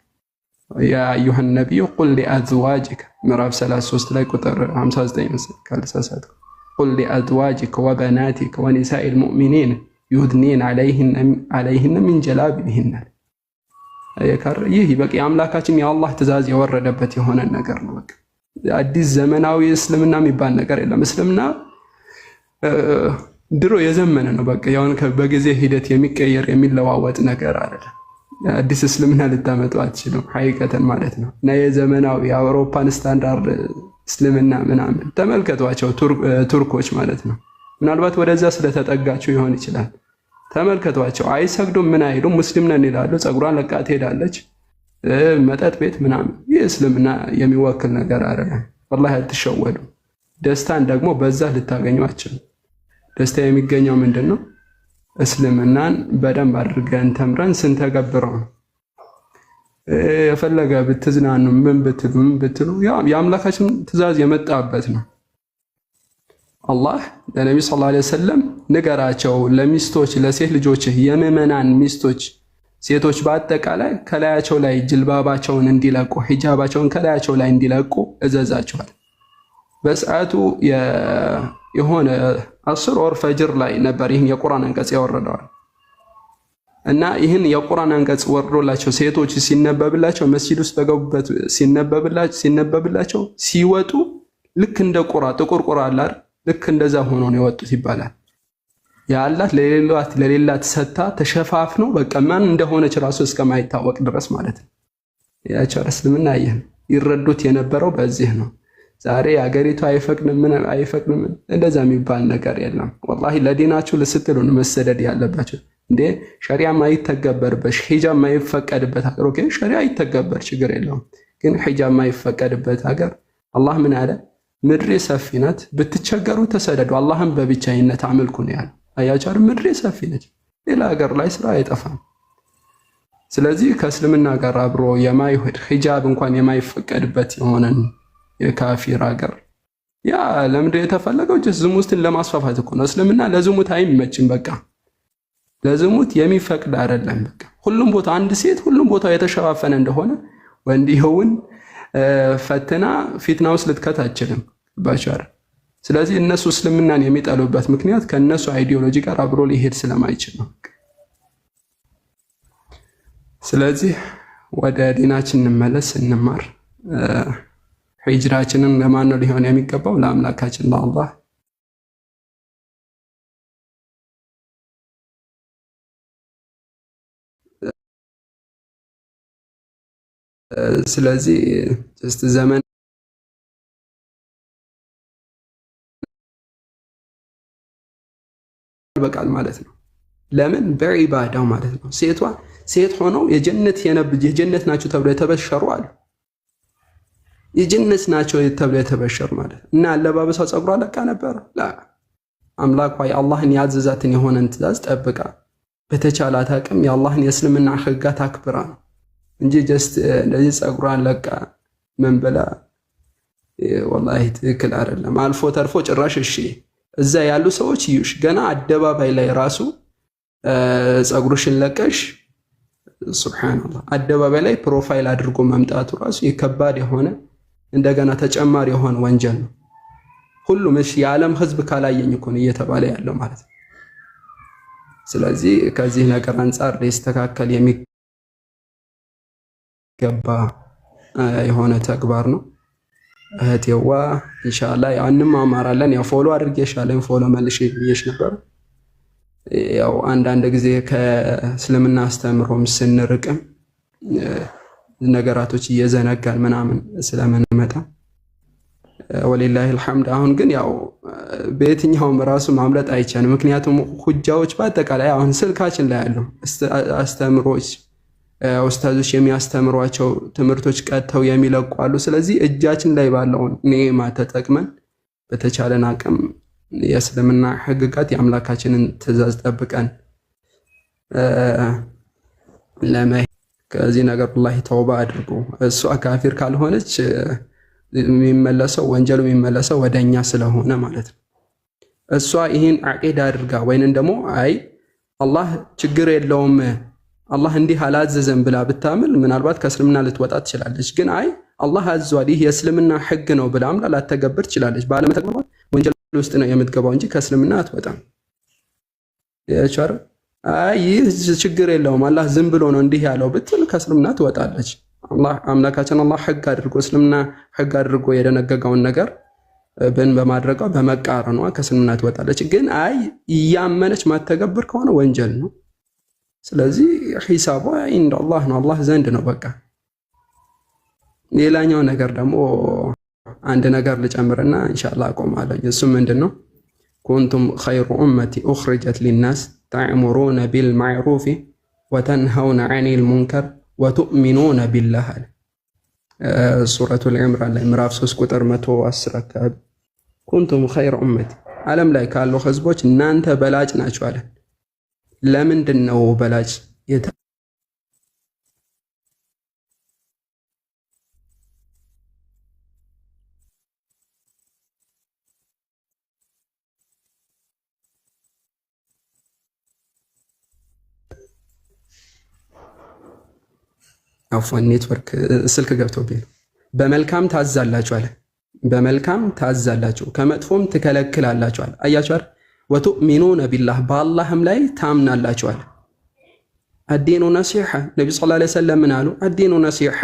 ያ አዩሃ ነብዩ ቁል ሊአዝዋጅክ ምዕራፍ 33 ላይ ቁጥር 59 ካልተሳሳትኩ ቁል ሊአዝዋጅክ ወበናቲክ ወኒሳኢል ሙእሚኒን ዩድኒን ዐለይሂን ሚን ጀላቢቢሂን። ይህ በቃ የአምላካችን የአላህ ትእዛዝ የወረደበት የሆነ ነገር ነው። በቃ አዲስ ዘመናዊ እስልምና የሚባል ነገር የለም። እስልምና ድሮ የዘመነ ነው። በቃ ያውን በጊዜ ሂደት የሚቀየር የሚለዋወጥ ነገር አይደለም። አዲስ እስልምና ልታመጡ አትችሉም ሐቂቀተን ማለት ነው። እና የዘመናዊ የአውሮፓን ስታንዳርድ እስልምና ምናምን ተመልከቷቸው፣ ቱርኮች ማለት ነው። ምናልባት ወደዛ ስለተጠጋችሁ ይሆን ይችላል። ተመልከቷቸው፣ አይሰግዱም፣ ምን አይሉም፣ ሙስሊም ነን ይላሉ። ፀጉሯን ለቃ ትሄዳለች፣ መጠጥ ቤት ምናምን። ይህ እስልምና የሚወክል ነገር አይደለም። ወላሂ አትሸወዱ። ደስታን ደግሞ በዛ ልታገኙ አትችሉም። ደስታ የሚገኘው ምንድነው? እስልምናን በደንብ አድርገን ተምረን ስንተገብረው ነው። የፈለገ ብትዝናኑ ምን ብትሉ የአምላካችን ትእዛዝ የመጣበት ነው። አላህ ለነብዩ ሰለላሁ ዐለይሂ ወሰለም ንገራቸው፣ ለሚስቶች ለሴት ልጆች የምዕመናን ሚስቶች ሴቶች በአጠቃላይ ከላያቸው ላይ ጅልባባቸውን እንዲለቁ ሂጃባቸውን ከላያቸው ላይ እንዲለቁ እዘዛቸዋል። በሰዓቱ የሆነ 10 ወር ፈጅር ላይ ነበር ይህን የቁርአን አንቀጽ ያወረደዋል። እና ይህን የቁርአን አንቀጽ ወርዶላቸው ሴቶች ሲነበብላቸው መስጂድ ውስጥ በገቡበት ሲነበብላቸው ሲወጡ ልክ እንደ ቁራ ጥቁር ቁራ አለ አይደል? ልክ እንደዛ ሆኖ ነው የወጡት ይባላል። ያላት ለሌላት ሰታ ተሸፋፍነው በቃ ማን እንደሆነች ራሱ እስከማይታወቅ ድረስ ማለት ነው። ያቸው እስልምና ይረዱት የነበረው በዚህ ነው። ዛሬ አገሪቱ አይፈቅድም እንደዛ የሚባል ነገር የለም። ወላሂ ለዲናችሁ ልስትሉ ነው መሰደድ ያለባችሁ። እንዴ ሸሪዓ ማይተገበርበት ሂጃብ ማይፈቀድበት ሀገር ኦኬ፣ ሸሪዓ ይተገበር ችግር የለውም። ግን ሂጃብ ማይፈቀድበት ሀገር አላህ ምን አለ? ምድሬ ሰፊ ናት፣ ብትቸገሩ ተሰደዱ፣ አላህም በብቻይነት አምልኩ ነው ያለው። አያቻር ምድሬ ሰፊ ነች፣ ሌላ ሀገር ላይ ስራ አይጠፋም። ስለዚህ ከእስልምና ጋር አብሮ የማይሄድ ሂጃብ እንኳን የማይፈቀድበት የሆነን የካፊር ሀገር ያ ለምንድን የተፈለገው? ዝሙትን ለማስፋፋት እኮ ነው። እስልምና ለዝሙት አይመችም። በቃ ለዝሙት የሚፈቅድ አይደለም። በቃ ሁሉም ቦታ አንድ ሴት ሁሉም ቦታ የተሸፋፈነ እንደሆነ ወንድ ይሁን ፈትና ፊትና ውስጥ ልትከት አትችልም ባሻር። ስለዚህ እነሱ እስልምናን የሚጠሉበት ምክንያት ከነሱ አይዲዮሎጂ ጋር አብሮ ሊሄድ ስለማይችል ነው። ስለዚህ ወደ ዲናችን እንመለስ፣ እንማር። ሂጅራችንን ለማን ነው ሊሆን የሚገባው? ለአምላካችን ለአላህ። ስለዚህ ዘመን በቃል ማለት ነው። ለምን በዒባዳው ማለት ነው። ሴት ሆነው የጀነት ናቸው ተብሎ የተበሸሩ አሉ። የጀነት ናቸው ተብሎ የተበሸሩ ማለት እና አለባበሷ ጸጉሯ ለቃ ነበር። አምላኳ የአላህን ያዘዛትን የሆነን ትእዛዝ ጠብቃ በተቻላት አቅም የአላህን የእስልምና ህግጋት አክብራ ነው እንጂ ጀስት እንደዚህ ጸጉሯን ለቃ ምን ብላ ወላሂ ትክክል አይደለም። አልፎ ተርፎ ጭራሽ እሺ እዛ ያሉ ሰዎች ይዩሽ ገና አደባባይ ላይ ራሱ ጸጉርሽን ለቀሽ ሱብሃንአላህ አደባባይ ላይ ፕሮፋይል አድርጎ መምጣቱ ራሱ የከባድ የሆነ እንደገና ተጨማሪ የሆነ ወንጀል ነው። ሁሉም እሺ የዓለም ህዝብ ካላየኝ እኮ ነው እየተባለ ያለው ማለት ነው። ስለዚህ ከዚህ ነገር አንፃር ሊስተካከል የሚገባ የሆነ ተግባር ነው። እህቴዋ ኢንሻአላህ ያንንም አማራለን። ያው ፎሎ አድርጌሻለሁ፣ ፎሎ መልሼ ብዬሽ ነበር። ያው አንዳንድ ጊዜ ከእስልምና አስተምሮም ስንርቅም ነገራቶች እየዘነጋን ምናምን ስለምንመጣ ወሊላሂ አልሐምድ። አሁን ግን ያው በየትኛውም ራሱ ማምለጥ አይቻልም። ምክንያቱም ሁጃዎች በአጠቃላይ አሁን ስልካችን ላይ ያሉ አስተምሮች ኡስታዞች የሚያስተምሯቸው ትምህርቶች ቀጥተው የሚለቁ አሉ። ስለዚህ እጃችን ላይ ባለው ኒዕማ ተጠቅመን በተቻለን አቅም የእስልምና ህግጋት የአምላካችንን ትእዛዝ ጠብቀን ከዚህ ነገር ወላሂ ተውባ አድርጎ እሷ ካፊር ካልሆነች የሚመለሰው ወንጀሉ የሚመለሰው ወደኛ ስለሆነ ማለት ነው። እሷ ይህን አቂዳ አድርጋ ወይንም ደግሞ አይ አላህ ችግር የለውም አላህ እንዲህ አላዘዘም ብላ ብታምል ምናልባት ከእስልምና ልትወጣ ትችላለች። ግን አይ አላህ አዟል ይህ የእስልምና ህግ ነው ብላ አምላ ላተገብር ትችላለች። ባለመተግበሯ ወንጀል ውስጥ ነው የምትገባው እንጂ ከእስልምና አትወጣም። ያቻር አይ ይህ ችግር የለውም አላህ ዝም ብሎ ነው እንዲህ ያለው ብትል ከእስልምና ትወጣለች። አምላካችን አላህ ህግ አድርጎ እስልምና ህግ አድርጎ የደነገገውን ነገር በማድረጓ በመቃረኗ ከእስልምና ትወጣለች። ግን አይ እያመነች ማተገብር ከሆነ ወንጀል ነው። ስለዚህ ሂሳቧ ኢንደላህ ነው፣ አላህ ዘንድ ነው። በቃ ሌላኛው ነገር ደግሞ አንድ ነገር ልጨምርና ኢንሻአላህ አቆማለሁ። እሱ ምንድነው? ኩንቱም ኸይሩ ኡመቲ ኡኽሪጀት ሊናስ ተዕሙሩነ ቢልማዕሩፊ ወተንሀውነ ዐኒል ሙንከር ወቱእሚኑነ ቢላህ። ሱረቱል ኢምራን ላይ ምዕራፍ 3 ቁጥር 110 አካባቢ ኩንቱም ኸይሩ ኡመቲ ዓለም ላይ ካሉ ህዝቦች እናንተ በላጭ ናችሁ አለ። ለምንድን ነው በላጭ? አፎን ኔትወርክ ስልክ ገብቶብኝ ነው። በመልካም ታዛላችሁ አለ። በመልካም ታዛላችሁ ከመጥፎም ትከለክላላችሁ አለ። አያችሁ አይደል? ወቱእሚኑነ ቢላህ በአላህም ላይ ታምናላችሁ አለ። አዲኑ ነሲሐ ነቢ ሰለላሁ ዐለይሂ ወሰለም ምን አሉ? አዲኑ ነሲሐ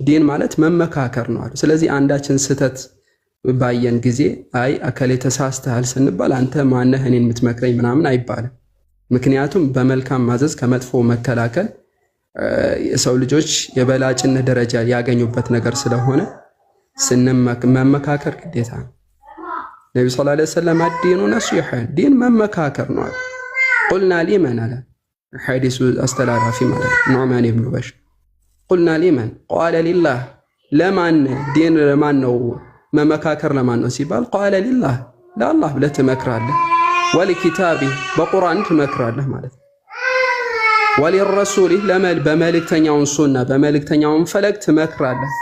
ዲን ማለት መመካከር ነው አሉ። ስለዚህ አንዳችን ስህተት ባየን ጊዜ አይ አከሌ ተሳስተሃል ስንባል አንተ ማነህ እኔን የምትመክረኝ ምናምን አይባልም። ምክንያቱም በመልካም ማዘዝ ከመጥፎ መከላከል የሰው ልጆች የበላጭነት ደረጃ ያገኙበት ነገር ስለሆነ መመካከር ግዴታ ነው። ነቢ ሰለላሁ ዐለይሂ ወሰለም አዲኑ ነሲሐ ዲን መመካከር ነው አሉ። ቁልና ሊመን አለ ሐዲሱ አስተላላፊ ማለት ኑዕማን ኢብኑ በሽር ቁልና ሊመን ቃለ ሊላህ ለማን ዲን ለማን ነው መመካከር ለማን ነው ሲባል ቃለ ሊላህ ለአላህ ብለህ ትመክራለህ፣ ወለኪታቢ በቁርአን ትመክራለህ ማለት ነው፣ ወለረሱሊ በመልእክተኛውን ሱና በመልእክተኛውን ፈለግ ትመክራለህ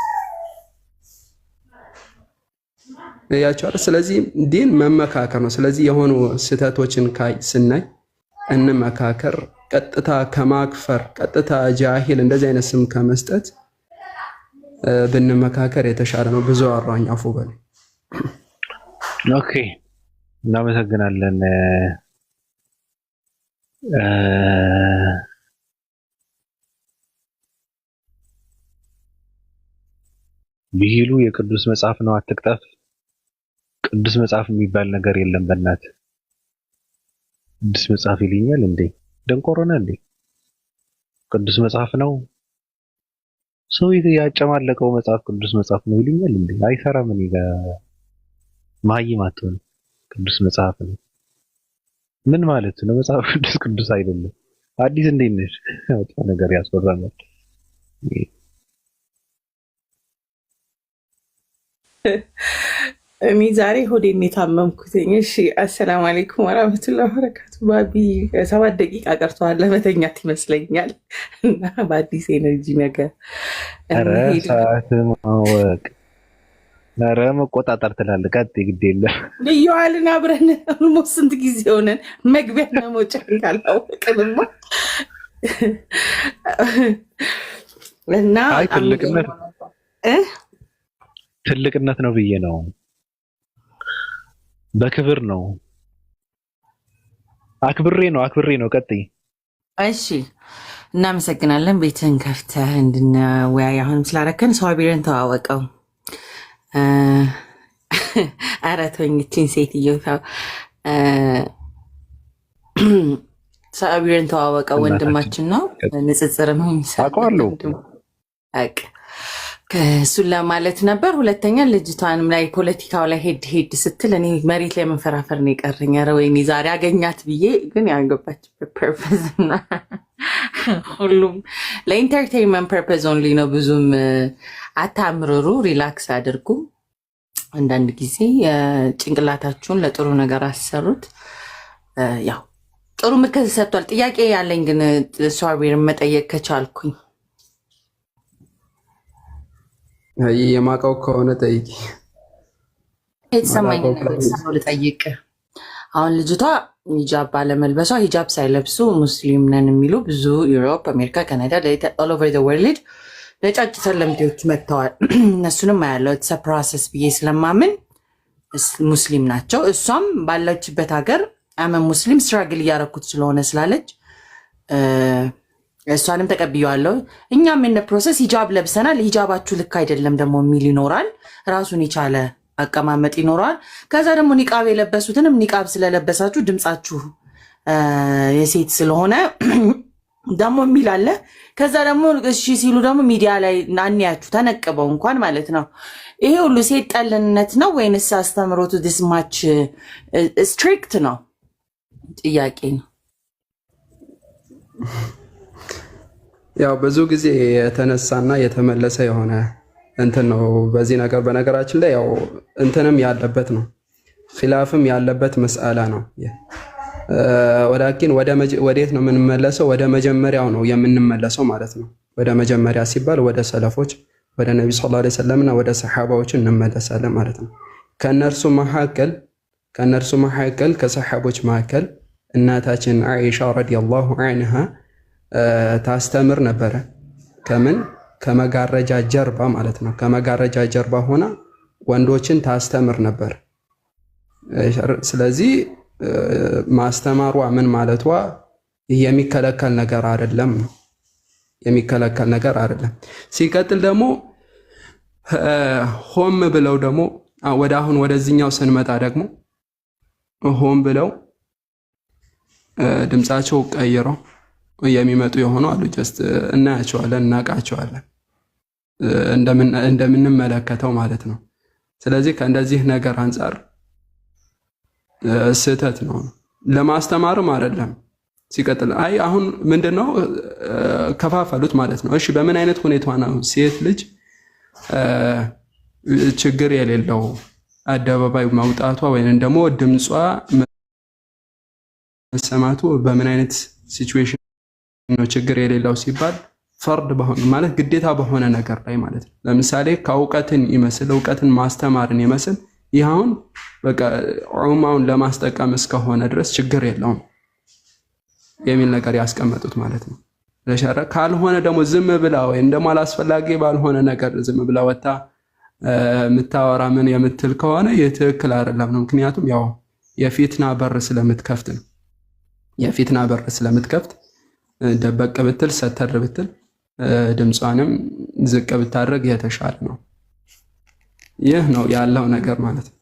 ያቻለ። ስለዚህ ዲን መመካከር ነው። ስለዚህ የሆኑ ስህተቶችን ስናይ እንመካከር። ቀጥታ ከማክፈር ቀጥታ ጃሂል እንደዚህ አይነት ስም ከመስጠት ብንመካከር የተሻለ ነው። ብዙ አራኝ አፉ በል። ኦኬ እናመሰግናለን። ብሂሉ የቅዱስ መጽሐፍ ነው አትቅጠፍ። ቅዱስ መጽሐፍ የሚባል ነገር የለም። በእናት ቅዱስ መጽሐፍ ይልኛል እንዴ? ደንቆሮና እንዴ? ቅዱስ መጽሐፍ ነው ሰው ያጨማለቀው መጽሐፍ ቅዱስ መጽሐፍ ነው ይልኛል እንዴ? አይሰራም። እኔ ጋር ማይም አትሆን። ቅዱስ መጽሐፍ ነው ምን ማለት ነው? መጽሐፍ ቅዱስ ቅዱስ አይደለም። አዲስ እንዴት ነሽ? አውጣ ነገር ያስወራናል። እኔ ዛሬ ሆዴን የታመምኩትኝ። እሺ አሰላሙ አለይኩም ወራህመቱላሂ ወበረካቱ። ባቢ 7 ደቂቃ ቀርቷል ለመተኛት ይመስለኛል እና በአዲስ ኤነርጂ ነገር ሰዓት ማወቅ ኧረ መቆጣጠር ትላለህ። ቀጥይ ግድ የለም ልዩ አልን አብረን ኦልሞስት ስንት ጊዜ ሆነን መግቢያና መውጫ ካላወቅንማ እና ትልቅነት ነው ብዬ ነው። በክብር ነው አክብሬ ነው። ቀጥይ። እሺ እናመሰግናለን። ቤትን ከፍተህ እንድንወያይ አሁንም ስላደረከን። ሰዋቢርን ተዋወቀው። ኧረ ተወኝ እችን ሴትዮ ተው። ሰዋቢርን ተዋወቀው። ወንድማችን ነው። ንጽጽር ነው የሚሰራው። እሱን ለማለት ነበር። ሁለተኛ ልጅቷንም ላይ ፖለቲካው ላይ ሄድ ስትል እኔ መሬት ላይ መንፈራፈር ነው የቀረኝ። ኧረ ወይኔ ዛሬ አገኛት ብዬ ግን ያንገባችበት ፐርፐዝ እና ሁሉም ለኢንተርቴንመንት ፐርፐዝ ኦንሊ ነው። ብዙም አታምርሩ፣ ሪላክስ አድርጉ። አንዳንድ ጊዜ ጭንቅላታችሁን ለጥሩ ነገር አሰሩት። ያው ጥሩ ምክር ሰጥቷል። ጥያቄ ያለኝ ግን ሷቢርን መጠየቅ ከቻልኩኝ የማውቀው ከሆነ ጠይቂ። የተሰማኝ ነገር ልጠይቅ። አሁን ልጅቷ ሂጃብ ባለመልበሷ ሂጃብ ሳይለብሱ ሙስሊም ነን የሚሉ ብዙ ዩሮፕ፣ አሜሪካ፣ ካናዳ ኦል ኦቨር ዘ ወርልድ ነጫጭ ሰለምቴዎች መጥተዋል። እነሱንም አያለው ፕሮሰስ ብዬ ስለማምን ሙስሊም ናቸው። እሷም ባለችበት ሀገር አመ ሙስሊም ስትራግል እያረኩት ስለሆነ ስላለች እሷንም ተቀብየዋለሁ። እኛም የነ ፕሮሰስ ሂጃብ ለብሰናል። ሂጃባችሁ ልክ አይደለም ደግሞ የሚል ይኖራል። ራሱን የቻለ አቀማመጥ ይኖራል። ከዛ ደግሞ ኒቃብ የለበሱትንም ኒቃብ ስለለበሳችሁ ድምፃችሁ የሴት ስለሆነ ደግሞ የሚል አለ። ከዛ ደግሞ እሺ ሲሉ ደግሞ ሚዲያ ላይ አንያችሁ ተነቅበው እንኳን ማለት ነው። ይሄ ሁሉ ሴት ጠልነት ነው ወይንስ አስተምሮቱ ዲስማች ስትሪክት ነው? ጥያቄ ነው። ያው ብዙ ጊዜ የተነሳና የተመለሰ የሆነ እንትን ነው በዚህ ነገር። በነገራችን ላይ ያው እንትንም ያለበት ነው፣ ኺላፍም ያለበት መስአላ ነው። ወላኪን ወዴት ነው የምንመለሰው? ወደ መጀመሪያው ነው የምንመለሰው ማለት ነው። ወደ መጀመሪያ ሲባል ወደ ሰለፎች፣ ወደ ነቢ ሰለላሁ ዐለይሂ ወሰለምና ወደ ሰሐባዎች እንመለሳለን ማለት ነው። ከነርሱ መካከል ከሰሐቦች መካከል እናታችን አይሻ ረዲየላሁ ዐንሃ ታስተምር ነበረ። ከምን ከመጋረጃ ጀርባ ማለት ነው። ከመጋረጃ ጀርባ ሆና ወንዶችን ታስተምር ነበር። ስለዚህ ማስተማሯ ምን ማለቷ የሚከለከል ነገር አይደለም ነው የሚከለከል ነገር አይደለም። ሲቀጥል ደግሞ ሆም ብለው ደግሞ አሁን ወደዚህኛው ስንመጣ ደግሞ ሆም ብለው ድምጻቸው ቀይረው የሚመጡ የሆኑ አሉ። ጀስት እናያቸዋለን፣ እናውቃቸዋለን እንደምንመለከተው ማለት ነው። ስለዚህ ከእንደዚህ ነገር አንጻር ስህተት ነው፣ ለማስተማርም አይደለም። ሲቀጥል አሁን ምንድነው ከፋፈሉት ማለት ነው። እሺ በምን አይነት ሁኔታ ነው ሴት ልጅ ችግር የሌለው አደባባይ መውጣቷ ወይንም ደግሞ ድምጿ መሰማቱ በምን አይነት ሲቹዌሽን ነው ችግር የሌለው ሲባል ፈርድ በሆነ ማለት ግዴታ በሆነ ነገር ላይ ማለት ነው። ለምሳሌ እውቀትን ማስተማርን ይመስል ይህ አሁን በቃ ዑማውን ለማስጠቀም እስከሆነ ድረስ ችግር የለውም የሚል ነገር ያስቀመጡት ማለት ነው። ለሸረ ካልሆነ ደግሞ ዝም ብላ ወይም ደግሞ አላስፈላጊ ባልሆነ ነገር ዝም ብላ ወጣ የምታወራ ምን የምትል ከሆነ የትክክል አይደለም ነው። ምክንያቱም ያው የፊትና በር ስለምትከፍት ነው። የፊትና በር ስለምትከፍት ደበቅ ብትል ሰተር ብትል ድምጿንም ዝቅ ብታደርግ የተሻለ ነው። ይህ ነው ያለው ነገር ማለት ነው።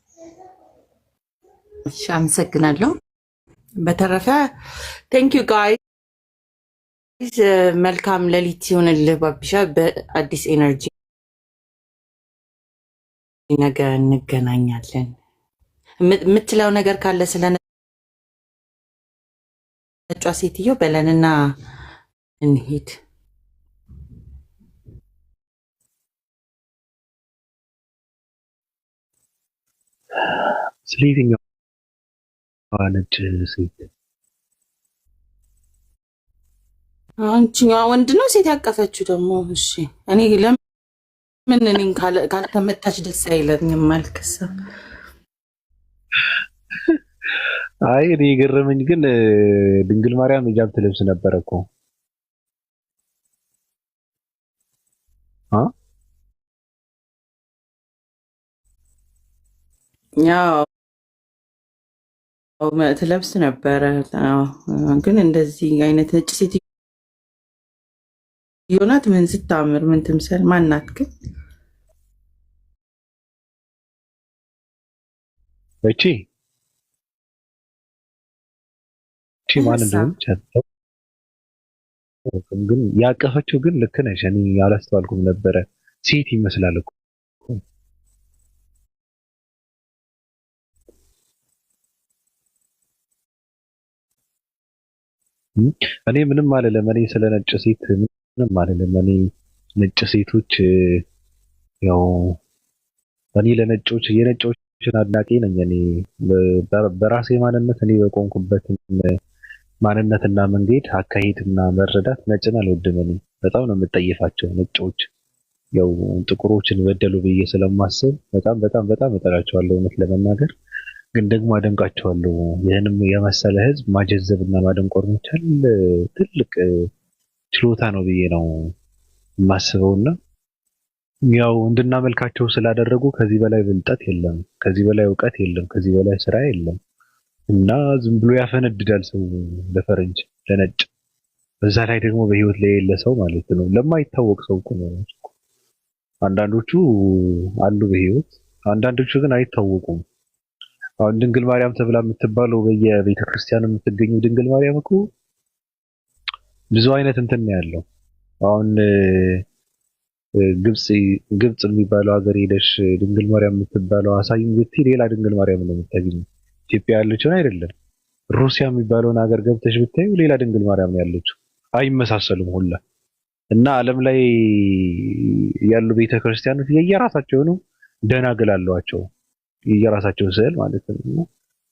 እሺ አመሰግናለሁ። በተረፈ ቴንክ ዩ ጋይስ። መልካም ሌሊት ይሁንልህ ባቢሻ። በአዲስ ኤነርጂ ነገ እንገናኛለን። የምትለው ነገር ካለ ስለ ነጯ ሴትዮ በለንና እንሂድ። ስለየትኛው ነጭ ሴት? አንቺኛዋ ወንድ ነው ሴት ያቀፈችው ደግሞ? እሺ እኔ ለምን እኔን ካልተመታች ደስ አይለኝም አልከሳ። አይ እኔ የገረመኝ ግን ድንግል ማርያም ሂጃብ ትለብስ ነበረ እኮ። ያው ትለብስ ነበረ ግን እንደዚህ አይነት ነጭ ሴት ዮናት ምን ስታምር ምን ትምሰል ማናት ግን እቺ ማን እንደሆነች ግን ያቀፈችው ግን ልክ ነሽ። እኔ ያላስተዋልኩም ነበረ። ሴት ይመስላል እኮ እኔ ምንም አይደለም። እኔ ስለ ነጭ ሴት ምንም አይደለም። እኔ ነጭ ሴቶች ያው እኔ የነጮችን አድናቂ ነኝ። እኔ በራሴ ማንነት እኔ በቆንኩበት ማንነትና መንገድ አካሄድና መረዳት ነጭን አልወድም። እኔ በጣም ነው የምጠይፋቸው ነጮች። ያው ጥቁሮችን በደሉ ብዬ ስለማስብ በጣም በጣም በጣም እጠላቸዋለሁ እውነት ለመናገር ግን ደግሞ አደንቃቸዋለሁ። ይህንም የመሰለ ህዝብ ማጀዘብና ማደንቆር መቻል ትልቅ ችሎታ ነው ብዬ ነው የማስበውና ያው እንድናመልካቸው ስላደረጉ ከዚህ በላይ ብልጠት የለም፣ ከዚህ በላይ እውቀት የለም፣ ከዚህ በላይ ስራ የለም እና ዝም ብሎ ያፈነድዳል ሰው ለፈረንጅ ለነጭ፣ በዛ ላይ ደግሞ በህይወት ላይ የሌለ ሰው ማለት ነው። ለማይታወቅ ሰው እኮ ነው። አንዳንዶቹ አሉ በህይወት፣ አንዳንዶቹ ግን አይታወቁም። አሁን ድንግል ማርያም ተብላ የምትባለው በየቤተ ክርስቲያኑ የምትገኘው ድንግል ማርያም እኮ ብዙ አይነት እንትን ያለው። አሁን ግብጽ የሚባለው ሀገር ሄደሽ ድንግል ማርያም የምትባለው አሳይኝ ብትይ ሌላ ድንግል ማርያም ነው የምታገኘው። ኢትዮጵያ ያለችውን አይደለም። ሩሲያ የሚባለውን ሀገር ገብተሽ ብታዩ ሌላ ድንግል ማርያም ነው ያለችው። አይመሳሰሉም ሁላ እና ዓለም ላይ ያሉ ቤተ ክርስቲያኖች የየራሳቸው ነው ደናግል አሏቸው፣ የየራሳቸው ስዕል ማለት ነው።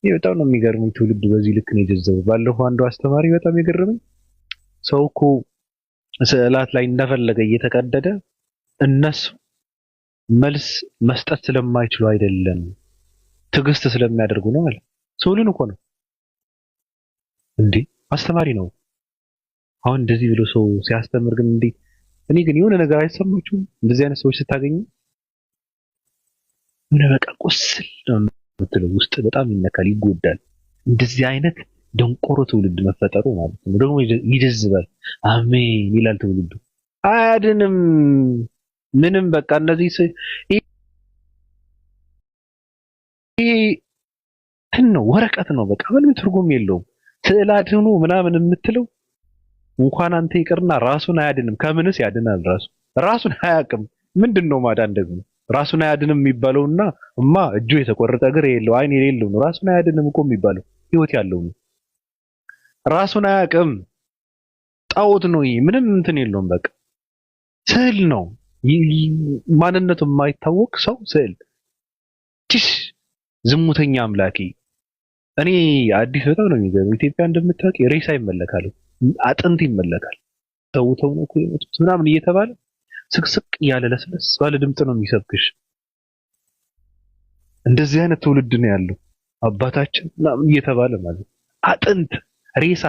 ይሄ በጣም ነው የሚገርመኝ። ትውልድ በዚህ ልክ ነው የጀዘበው። ባለፈው አንዱ አስተማሪ በጣም የገረመኝ ሰው እኮ ስዕላት ላይ እንደፈለገ እየተቀደደ እነሱ መልስ መስጠት ስለማይችሉ አይደለም ትዕግስት ስለሚያደርጉ ነው ማለት ሰውልን እኮ ነው እንዴ አስተማሪ ነው። አሁን እንደዚህ ብሎ ሰው ሲያስተምር ግን እንዴ እኔ ግን የሆነ ነገር አይሰማችሁም? እንደዚህ አይነት ሰዎች ስታገኙ ምን በቃ ቁስል ነው የምትለው፣ ውስጥ በጣም ይነካል፣ ይጎዳል። እንደዚህ አይነት ደንቆሮ ትውልድ መፈጠሩ ማለት ነው። ደግሞ ይደዝባል። አሜን ይላል ትውልዱ። አያድንም ምንም በቃ እነዚህ ነው ወረቀት ነው በቃ ምንም ትርጉም የለውም። ስዕል አድኑ ምናምን የምትለው እንኳን አንተ ይቅርና ራሱን አያድንም። ከምንስ ያድናል? ራሱን አያውቅም። ምንድነው ማዳን ደግሞ? ራሱን አያድንም የሚባለውና እጁ የተቆረጠ እግር የሌለው አይን የሌለው ነው ራሱን አያድንም እኮ የሚባለው። ህይወት ያለው ነው ራሱን አያውቅም። ጣዖት ነው ይሄ። ምንም እንትን የለውም። በቃ ስዕል ነው። ማንነቱ የማይታወቅ ሰው ስዕል ዝሙተኛ አምላኪ። እኔ አዲስ በጣም ነው የሚገርመው። ኢትዮጵያ እንደምታውቂ ሬሳ ይመለካል፣ አጥንት ይመለካል። ተውተው ነው እኮ የሞቱት ምናምን እየተባለ ስቅስቅ እያለ ለስለስ ባለ ድምፅ ነው የሚሰብክሽ። እንደዚህ አይነት ትውልድ ነው ያለው አባታችን ምናምን እየተባለ ማለት አጥንት ሬሳ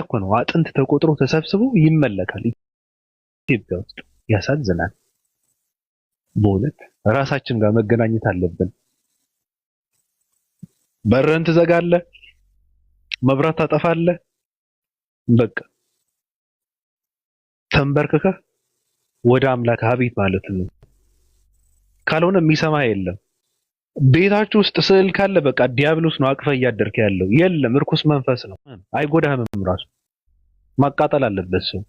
እኮ ነው። አጥንት ተቆጥሮ ተሰብስቦ ይመለካል ኢትዮጵያ ውስጥ። ያሳዝናል በእውነት። ራሳችን ጋር መገናኘት አለብን። በረን ትዘጋለህ፣ መብራት ታጠፋለህ፣ በቃ ተንበርክከህ ወደ አምላክ አቤት ማለት ነው። ካልሆነ የሚሰማ የለም። ቤታችሁ ውስጥ ስዕል ካለ በቃ ዲያብሎስ ነው አቅፈ እያደርክ ያለው። የለም እርኩስ መንፈስ ነው። አይጎዳህም። ራሱ ማቃጠል አለበት ሰው።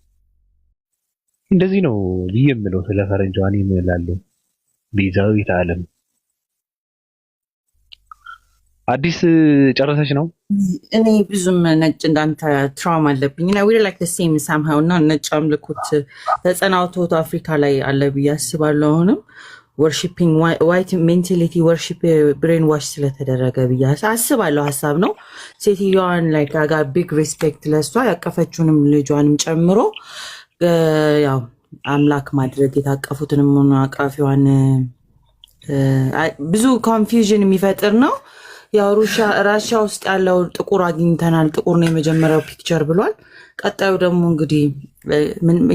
እንደዚህ ነው ብዬ የምለው ስለ ፈረንጇ እኔ እላለሁ። ቤዛዊት ዓለም አዲስ ጨረሰች ነው። እኔ ብዙም ነጭ እንዳንተ ትራውማ አለብኝ እና ዊ ላይክ ዘ ሴም ሳምሃው እና ነጭ አምልኮት ተጸናውቶት አፍሪካ ላይ አለ ብዬ አስባለሁ። አሁንም ወርሺፒንግ ዋይት ሜንታሊቲ ወርሺፕ ብሬን ዋሽ ስለተደረገ ብዬ አስባለሁ። ሀሳብ ነው። ሴትዮዋን ላይክ አጋ ቢግ ሪስፔክት ለሷ ያቀፈችውንም ልጇንም ጨምሮ ያው አምላክ ማድረግ የታቀፉትንም አቃፊዋን ብዙ ኮንፊውዥን የሚፈጥር ነው። ያው ራሻ ውስጥ ያለው ጥቁር አግኝተናል። ጥቁር ነው የመጀመሪያው ፒክቸር ብሏል። ቀጣዩ ደግሞ እንግዲህ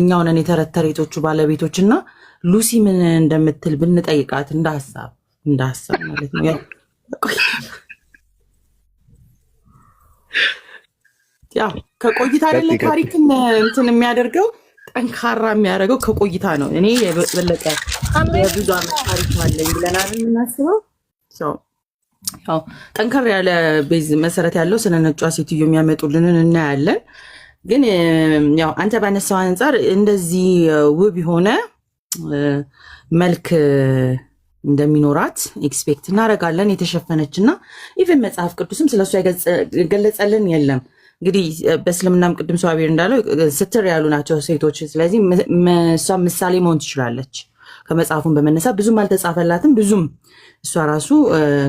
እኛው ነን የተረተሬቶቹ ባለቤቶች እና ሉሲ ምን እንደምትል ብንጠይቃት እንደ ሀሳብ ማለት ነው። ያው ከቆይታ አይደለ ታሪክን እንትን የሚያደርገው ጠንካራ የሚያደርገው ከቆይታ ነው። እኔ የበለጠ የብዙ ዓመት ታሪክ አለኝ ብለናል የምናስበው። ያው ጠንከር ያለ ቤዝ መሰረት ያለው ስለ ነጯ ሴትዮ የሚያመጡልንን እናያለን። ግን ያው አንተ ባነሳው አንፃር እንደዚህ ውብ የሆነ መልክ እንደሚኖራት ኤክስፔክት እናደርጋለን። የተሸፈነች እና ኢቨን መጽሐፍ ቅዱስም ስለሷ የገለጸልን የለም። እንግዲህ በእስልምናም ቅድም ሰዋቤር እንዳለው ስትር ያሉ ናቸው ሴቶች። ስለዚህ እሷ ምሳሌ መሆን ትችላለች። ከመጽሐፉን በመነሳት ብዙም አልተጻፈላትም። ብዙም እሷ ራሱ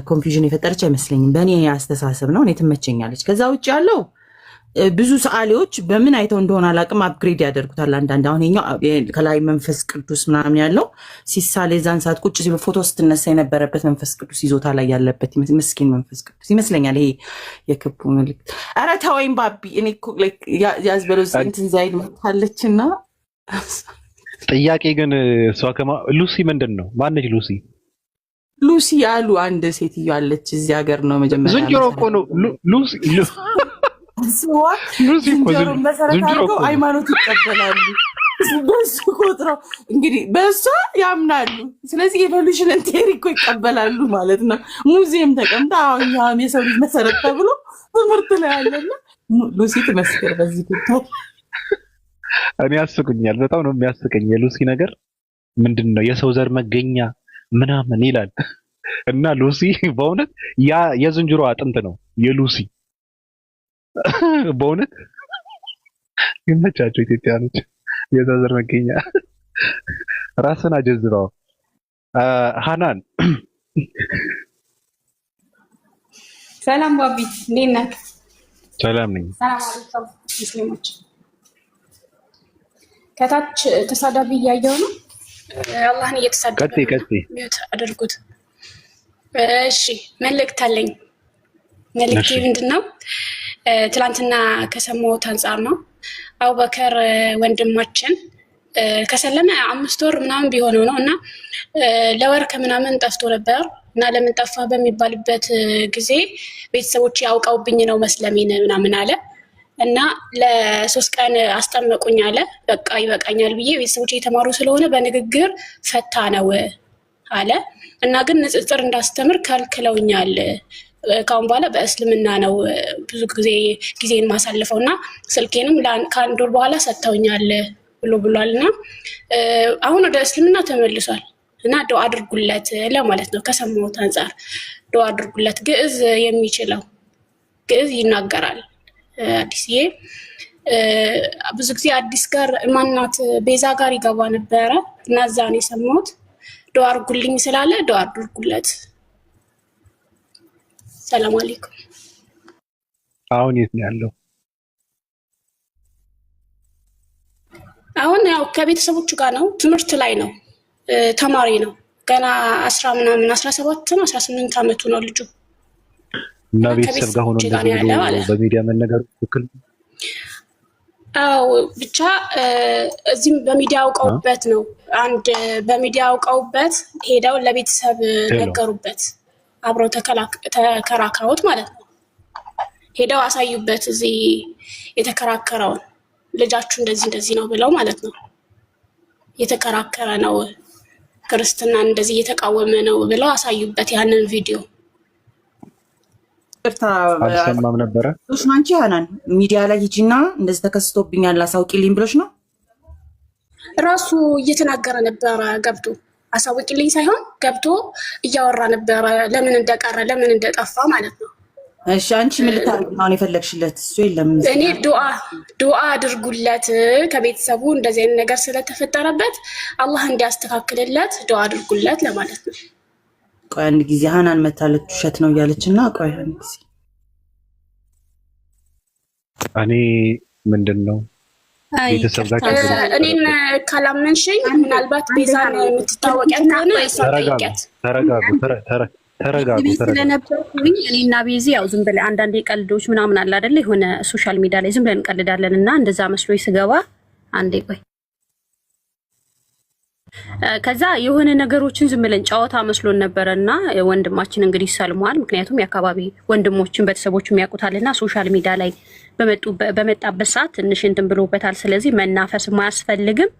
ኮንፊውዥን የፈጠረች አይመስለኝም። በእኔ አስተሳሰብ ነው። እኔ ትመቸኛለች። ከዛ ውጭ ያለው ብዙ ሰዓሊዎች በምን አይተው እንደሆነ አላውቅም አፕግሬድ ያደርጉታል። አንዳንድ አሁን ኛው ከላይ መንፈስ ቅዱስ ምናምን ያለው ሲሳሌ ዛን ሰዓት ቁጭ ሲሉ ፎቶ ስትነሳ የነበረበት መንፈስ ቅዱስ ይዞታ ላይ ያለበት ምስኪን መንፈስ ቅዱስ ይመስለኛል። ይሄ የክቡ ምልክት። ኧረ ተወይም ባቢ እኔ ያዝበለው እንትን ዛይድ መታለችና ጥያቄ ግን እሷ ሉሲ ምንድን ነው? ማነች ሉሲ? ሉሲ ያሉ አንድ ሴትዮ አለች እዚህ ሀገር ነው መጀመሪያ። ዝንጀሮ እኮ ነው ሉሲ። ዝንጀሮ መሰረት አድርገው ሃይማኖት ይቀበላሉ። በሱ ቆጥረው እንግዲህ በእሷ ያምናሉ። ስለዚህ ኤቮሉሽንን ቴሪ እኮ ይቀበላሉ ማለት ነው። ሙዚየም ተቀምጣ አሁን የሰው ልጅ መሰረት ተብሎ ትምህርት ላይ ያለና ሉሲ ትመስክር በዚህ ጉዳይ። እኔ ያስቁኛል፣ በጣም ነው የሚያስቀኝ። የሉሲ ነገር ምንድነው? የሰው ዘር መገኛ ምናምን ይላል እና ሉሲ በእውነት ያ የዝንጀሮ አጥንት ነው የሉሲ። በእውነት ይመቻቸው ኢትዮጵያኖች። የሰው ዘር መገኛ ራስን አጀዝረው። ሃናን ሰላም ባቢ፣ እንዴት ነህ? ሰላም ነኝ። ሰላም አለይኩም ሙስሊሞች። ከታች ተሳዳቢ እያየሁ ነው። አላህን እየተሳደበ ሚዩት አድርጉት። እሺ መልእክት አለኝ። መልእክቴ ምንድን ነው? ትላንትና ከሰማሁት አንጻር ነው። አቡበከር ወንድማችን ከሰለመ 5 ወር ምናምን ቢሆነው ነው እና ለወር ከምናምን ጠፍቶ ነበር። እና ለምን ጠፋ በሚባልበት ጊዜ ቤተሰቦች ያውቀውብኝ ነው መስለሜን ምናምን አለ እና ለ3 ቀን አስጠመቁኝ አለ። በቃ ይበቃኛል ብዬ ቤተሰቦች የተማሩ ስለሆነ በንግግር ፈታ ነው አለ እና ግን ንጽጽር እንዳስተምር ከልክለውኛል። ካሁን በኋላ በእስልምና ነው ብዙ ጊዜን ማሳልፈው እና ስልኬንም ከአንድ ወር በኋላ ሰጥተውኛል ብሏልና አሁን ወደ እስልምና ተመልሷል እና ዱዓ አድርጉለት ለማለት ነው። ከሰማሁት አንፃር ዱዓ አድርጉለት። ግዕዝ የሚችለው ግዕዝ ይናገራል። አዲስዬ ብዙ ጊዜ አዲስ ጋር ማናት ቤዛ ጋር ይገባ ነበረ እና እዛ ነው የሰማሁት። ዱዓ አድርጉልኝ ስላለ ዱዓ አድርጉለት። ሰላም አለይኩም። አሁን የት ነው ያለው? አሁን ያው ከቤተሰቦቹ ጋር ነው፣ ትምህርት ላይ ነው፣ ተማሪ ነው። ገና 17 ነው 18 ዓመቱ ነው ልጁ። እና ቤተሰብ ጋር ሆኖ በሚዲያ መነገር ትክክል? አዎ ብቻ እዚህም በሚዲያ አውቀውበት ነው። አንድ በሚዲያ አውቀውበት ሄደው ለቤተሰብ ነገሩበት። አብረው ተከራከሩት ማለት ነው። ሄደው አሳዩበት እዚህ የተከራከረውን ልጃችሁ እንደዚህ ነው ብለው ማለት ነው። የተከራከረ ነው ክርስትናን እንደዚህ እየተቃወመ ነው ብለው አሳዩበት ያንን ቪዲዮ። አልሰማም ነበረ። እሱ አንቺ ያናን ሚዲያ ላይ ሂጂና እንደዚህ ተከስቶብኛል አሳውቂልኝ ብሎሽ ነው ራሱ እየተናገረ ነበረ። ገብቶ አሳውቂልኝ ሳይሆን ገብቶ እያወራ ነበረ፣ ለምን እንደቀረ ለምን እንደጠፋ ማለት ነው። እሺ አንቺ ምን ልታረጊ ነው የፈለግሽለት? እሱ የለም እኔ ዱዓ አድርጉለት ከቤተሰቡ እንደዚህ አይነት ነገር ስለተፈጠረበት አላህ እንዲያስተካክልለት ዱዓ አድርጉለት ለማለት ነው። ቆይ አንድ ጊዜ ሃናን መታለች ውሸት ነው እያለችና ቆይ አንድ ጊዜ እኔ ምንድነው ቤተሰብ ጋር እኔን ካላመንሽኝ ምናልባት ቤዛን የምትታወቂያት ከሆነ ተረጋጉ ስለነበርኩኝ እኔና ቤዚ ያው ዝም ብለን አንዳንዴ ቀልዶች ምናምን አለ አይደለ የሆነ ሶሻል ሚዲያ ላይ ዝም ብለን እንቀልዳለን እና እንደዛ መስሎኝ ስገባ አንዴ ቆይ ከዛ የሆነ ነገሮችን ዝም ብለን ጨዋታ መስሎን ነበርና ወንድማችን እንግዲህ ሰልሟል። ምክንያቱም የአካባቢ ወንድሞችን ቤተሰቦችም ያውቁታልና ሶሻል ሚዲያ ላይ በመጣበት ሰዓት ትንሽ እንትን ብሎበታል። ስለዚህ መናፈስ ማያስፈልግም።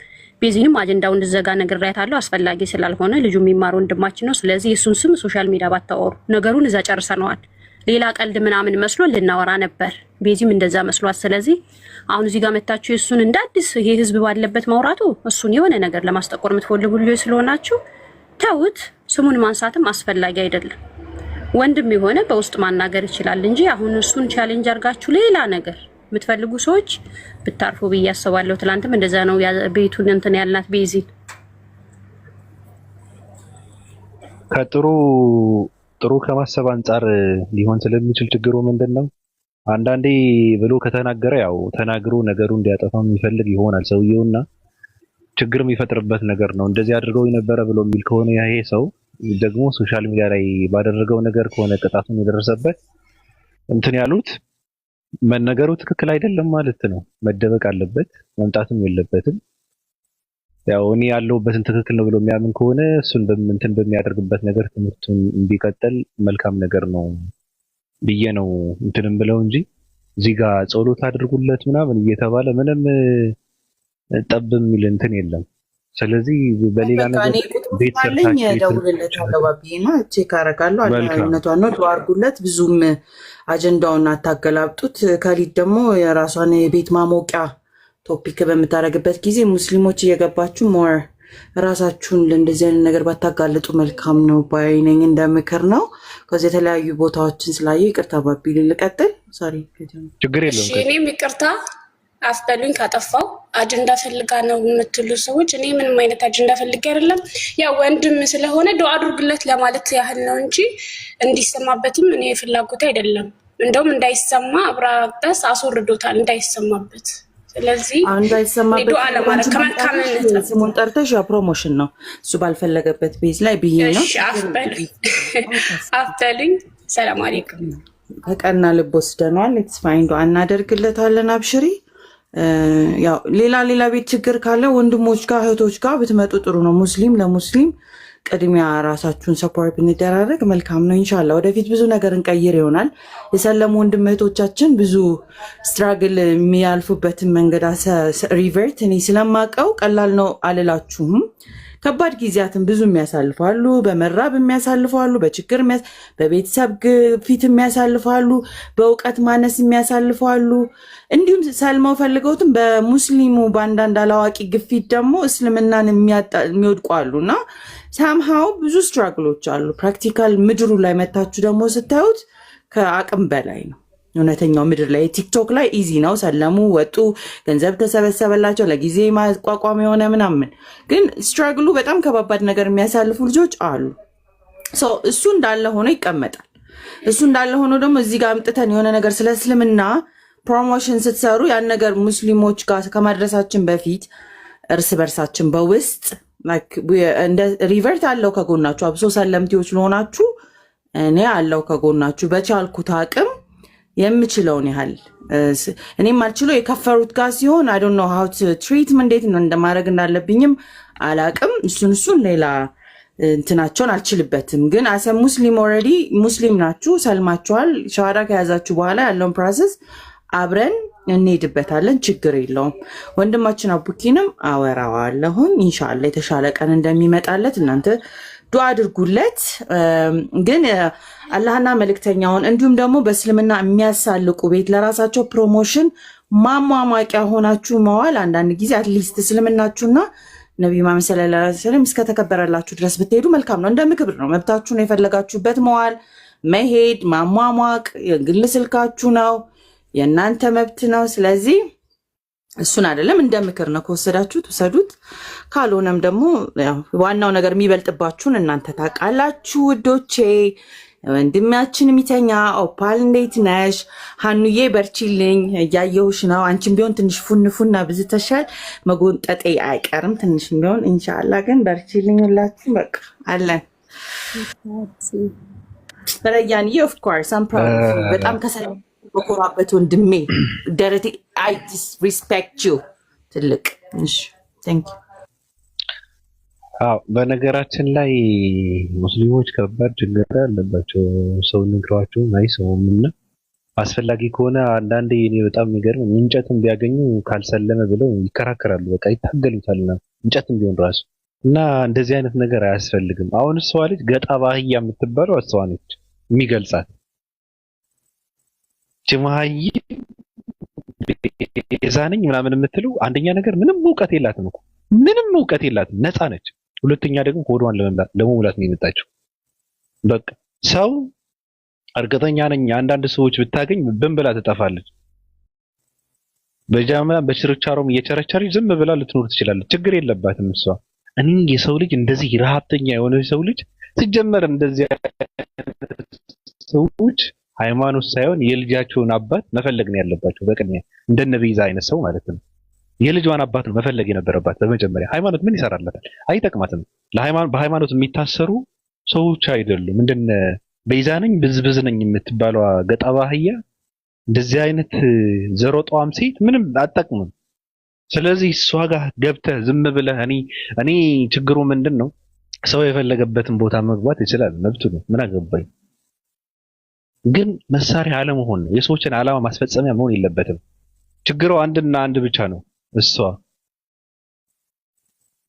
ቤዚንም አጀንዳውን እንድዘጋ ነግሬያታለሁ። አስፈላጊ ስላልሆነ ልጁ የሚማር ወንድማችን ነው። ስለዚህ እሱን ስም ሶሻል ሚዲያ ባታወሩ፣ ነገሩን እዛ ጨርሰነዋል። ሌላ ቀልድ ምናምን መስሎ ልናወራ ነበር። ቤዚም እንደዛ መስሏት። ስለዚህ አሁን እዚህ ጋር መታችሁ እሱን እንዳዲስ ይሄ ህዝብ ባለበት ማውራቱ እሱን የሆነ ነገር ለማስጠቆር የምትፈልጉ ልጆች ስለሆናችሁ ተውት። ስሙን ማንሳትም አስፈላጊ አይደለም። ወንድም የሆነ በውስጥ ማናገር ይችላል እንጂ አሁን እሱን ቻሌንጅ አድርጋችሁ ሌላ ነገር የምትፈልጉ ሰዎች ብታርፉ ብዬ አስባለሁ። ትላንትም እንደዛ ነው ቤቱን እንትን ያልናት ቤዚ ጥሩ ከማሰብ አንጻር ሊሆን ስለሚችል ችግሩ ምንድነው? አንዳንዴ ብሎ ከተናገረ ያው ተናግሮ ነገሩ እንዲያጠፋ የሚፈልግ ይሆናል ሰውየውና ችግር የሚፈጥርበት ነገር ነው። እንደዚህ አድርገው የነበረ ብሎ የሚል ከሆነ ይሄ ሰው ደግሞ ሶሻል ሚዲያ ላይ ባደረገው ነገር ከሆነ ቅጣቱን የደረሰበት እንትን ያሉት መነገሩ ትክክል አይደለም ማለት ነው። መደበቅ አለበት፣ መምጣትም የለበትም። ያው እኔ ያለሁበትን ትክክል ነው ብሎ የሚያምን ከሆነ እሱን እንትን በሚያደርግበት ነገር ትምህርቱን እንዲቀጥል መልካም ነገር ነው ብዬ ነው እንትንም ብለው እንጂ እዚህ ጋር ጸሎት አድርጉለት ምናምን እየተባለ ምንም ጠብ የሚል እንትን የለም። ስለዚህ በሌላ ነገር ቤት ሰርታችሁ ደውልለታለሁ ባቢና ቼክ አደርጋለሁ። አለነቷን ነው ዱዓ አድርጉለት። ብዙም አጀንዳውን አታገላብጡት። ከሊድ ደግሞ የራሷን የቤት ማሞቂያ ቶፒክ በምታደርግበት ጊዜ ሙስሊሞች እየገባችሁ ሞር ራሳችሁን ለእንደዚህ አይነት ነገር ባታጋልጡ መልካም ነው ባይነኝ እንደምክር ነው። ከዚህ የተለያዩ ቦታዎችን ስላየ ይቅርታ ባቢ ልቀጥል። ሶሪ ችግር የለውም። እሺ እኔም ይቅርታ አፍበሉኝ ካጠፋው። አጀንዳ ፈልጋ ነው የምትሉ ሰዎች እኔ ምንም አይነት አጀንዳ ፈልጌ አይደለም። ያው ወንድም ስለሆነ ዱዓ አድርጉለት ለማለት ያህል ነው እንጂ እንዲሰማበትም እኔ ፍላጎት አይደለም። እንደውም እንዳይሰማ አብራበስ አስወርዶታል እንዳይሰማበት። ስለዚህ ዱዓ ለማለት ከመካመነት ስሙን ጠርተሽ ያ ፕሮሞሽን ነው እሱ ባልፈለገበት ቤዝ ላይ ብዬ ነው። እሺ አፍበሉኝ። ሰላም አለይኩም። ከቀና ልብ ወስደናል። ኢትስ ፋይን ዱዓ እናደርግለታለን። አብሽሪ። ያው ሌላ ቤት ችግር ካለ ወንድሞች ጋር እህቶች ጋር ብትመጡ ጥሩ ነው። ሙስሊም ለሙስሊም ቅድሚያ ራሳችሁን ሰፖርት እንደራረግ መልካም ነው። ኢንሻአላህ ወደፊት ብዙ ነገር እንቀይር ይሆናል። የሰለሙ ወንድም እህቶቻችን ብዙ ስትራግል የሚያልፉበትን መንገድ ሪቨርት እኔ ስለማቀው ቀላል ነው አልላችሁም። ከባድ ጊዜያትን ብዙ የሚያሳልፋሉ። በመራብ የሚያሳልፋሉ፣ በችግር በቤተሰብ ግፊት የሚያሳልፋሉ፣ በእውቀት ማነስ የሚያሳልፋሉ። እንዲሁም ሰልመው ፈልገውትም በሙስሊሙ በአንዳንድ አላዋቂ ግፊት ደግሞ እስልምናን የሚወድቁ አሉ እና ሳምሃው ብዙ ስትራግሎች አሉ። ፕራክቲካል ምድሩ ላይ መታችሁ ደግሞ ስታዩት ከአቅም በላይ ነው። እውነተኛው ምድር ላይ ቲክቶክ ላይ ኢዚ ነው። ሰለሙ፣ ወጡ፣ ገንዘብ ተሰበሰበላቸው፣ ለጊዜ ማቋቋም የሆነ ምናምን። ግን ስትራግሉ በጣም ከባባድ ነገር የሚያሳልፉ ልጆች አሉ። እሱ እንዳለ ሆኖ ይቀመጣል። እሱ እንዳለ ሆኖ ደግሞ እዚህ ጋር አምጥተን የሆነ ነገር ስለ እስልምና ፕሮሞሽን ስትሰሩ ያን ነገር ሙስሊሞች ጋር ከማድረሳችን በፊት እርስ በርሳችን በውስጥ ሪቨርት አለው ከጎናችሁ። አብሶ ሰለምቲዎች ለሆናችሁ እኔ አለው ከጎናችሁ በቻልኩት አቅም የምችለውን ያህል እኔም አልችለው የከፈሩት ጋር ሲሆን አይ ዶንት ኖ ሃው ቱ ትሪት እንዴት ነው እንደማድረግ እንዳለብኝም አላቅም። እሱን ሌላ እንትናቸውን አልችልበትም። ግን አሰ ሙስሊም ኦልሬዲ ሙስሊም ናችሁ፣ ሰልማችኋል። ሸሃዳ ከያዛችሁ በኋላ ያለውን ፕሮሰስ አብረን እንሄድበታለን። ችግር የለውም። ወንድማችን አቡኪንም አወራዋለሁኝ ኢንሻአላህ የተሻለ ቀን እንደሚመጣለት እናንተ ዱዓ አድርጉለት። ግን አላህና መልእክተኛውን እንዲሁም ደግሞ በእስልምና የሚያሳልቁ ቤት ለራሳቸው ፕሮሞሽን ማሟሟቂያ ሆናችሁ መዋል አንዳንድ ጊዜ አትሊስት እስልምናችሁና ነብዩ መሐመድ ሰለላሁ ዐለይሂ ወሰለም እስከተከበረላችሁ ድረስ ብትሄዱ መልካም ነው። እንደ ምክብር ነው። መብታችሁ ነው። የፈለጋችሁበት መዋል፣ መሄድ፣ ማሟሟቅ የግል ስልካችሁ ነው፣ የእናንተ መብት ነው። ስለዚህ እሱን አይደለም እንደ ምክር ነው። ከወሰዳችሁት ውሰዱት፣ ካልሆነም ደግሞ ዋናው ነገር የሚበልጥባችሁን እናንተ ታውቃላችሁ። ውዶቼ ወንድማችን የሚተኛ ኦፓል እንዴት ነሽ? ሀኑዬ በርቺልኝ፣ እያየሁሽ ነው። አንቺም ቢሆን ትንሽ ፉን ብዝተሻል፣ መጎንጠጤ አይቀርም ትንሽ ቢሆን ኢንሻአላህ። ግን በርቺልኝ ሁላችሁ። በቃ አለን በረያንዬ ኦፍ ኮርስ አም ፕራውድ በጣም ከሰላም በኮራበት ወንድሜ ደረቴ አይ ሪስፔክት ዩ ትልቅ እሺ ቴንክ ዩ። አዎ በነገራችን ላይ ሙስሊሞች ከባድ ችግር አለባቸው። ሰው ነግሯቸው አይሰሙም እና አስፈላጊ ከሆነ አንዳንዴ እኔ በጣም የሚገርም እንጨትም ቢያገኙ ካልሰለመ ብለው ይከራከራሉ። በቃ ይታገሉታልና እንጨትም ቢሆን ራሱ እና እንደዚህ አይነት ነገር አያስፈልግም። አሁን እሷ ልጅ ገጣ ባህያ የምትባለው እሷ ነች የሚገልጻት ጀማዓይ የዛነኝ ምናምን የምትለው አንደኛ ነገር ምንም እውቀት የላትም እኮ ምንም እውቀት የላትም፣ ነፃ ነች። ሁለተኛ ደግሞ ሆዷን ለመሙላት ነው የመጣችው። በቃ ሰው እርግጠኛ ነኝ አንዳንድ ሰዎች ብታገኝ ብን ብላ ትጠፋለች። በጃማ በችርቻሮም እየቸረቸረች ዝም ብላ ልትኖር ትችላለች። ችግር የለባትም እሷ። እኔ የሰው ልጅ እንደዚህ ረሃብተኛ የሆነ ሰው ልጅ ሲጀመር እንደዚህ ሰዎች ሃይማኖት ሳይሆን የልጃቸውን አባት መፈለግ ነው ያለባቸው። በቅድሚያ እንደነ ቤዛ አይነት ሰው ማለት ነው የልጇን አባት ነው መፈለግ የነበረባት በመጀመሪያ። ሃይማኖት ምን ይሰራላታል? አይጠቅማትም። በሃይማኖት የሚታሰሩ ሰዎች አይደሉም። እንደነ ቤዛ ነኝ ብዝብዝ ነኝ የምትባለው ገጣ ባህያ እንደዚህ አይነት ዘሮጧም ሴት ምንም አትጠቅምም። ስለዚህ እሷ ጋር ገብተህ ዝም ብለህ እኔ ችግሩ ምንድን ነው ሰው የፈለገበትን ቦታ መግባት ይችላል፣ መብቱ ነው። ምን አገባኝ። ግን መሳሪያ አለመሆን ነው። የሰዎችን ዓላማ ማስፈጸሚያ መሆን የለበትም። ችግሩ አንድና አንድ ብቻ ነው። እሷ